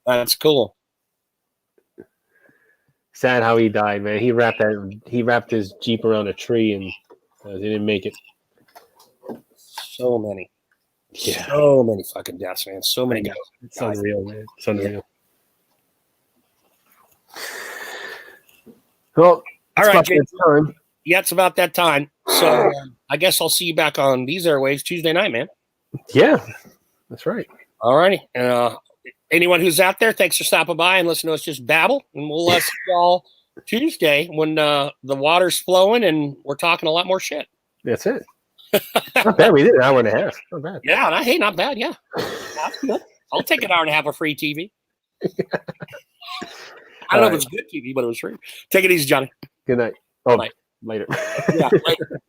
That's cool. Sad how he died, man. He wrapped his Jeep around a tree and he didn't make it. So many. Yeah. So many fucking deaths, man. So many guys. It's unreal, man. It's unreal. Yeah. Well, all right, Jay. time. Yeah, it's about that time. So I guess I'll see you back on these airwaves Tuesday night, man. Yeah, that's right. All righty. Anyone who's out there, thanks for stopping by and listening to us just babble. And we'll see y'all Tuesday when the water's flowing and we're talking a lot more shit. That's it. Not bad. We did an hour and a half. Not bad. Yeah, not bad. Yeah. That's good. I'll take an hour and a half of free TV. I don't know if it's good TV, but it was free. Take it easy, Johnny. Good night. Oh, Night. later. Yeah, later.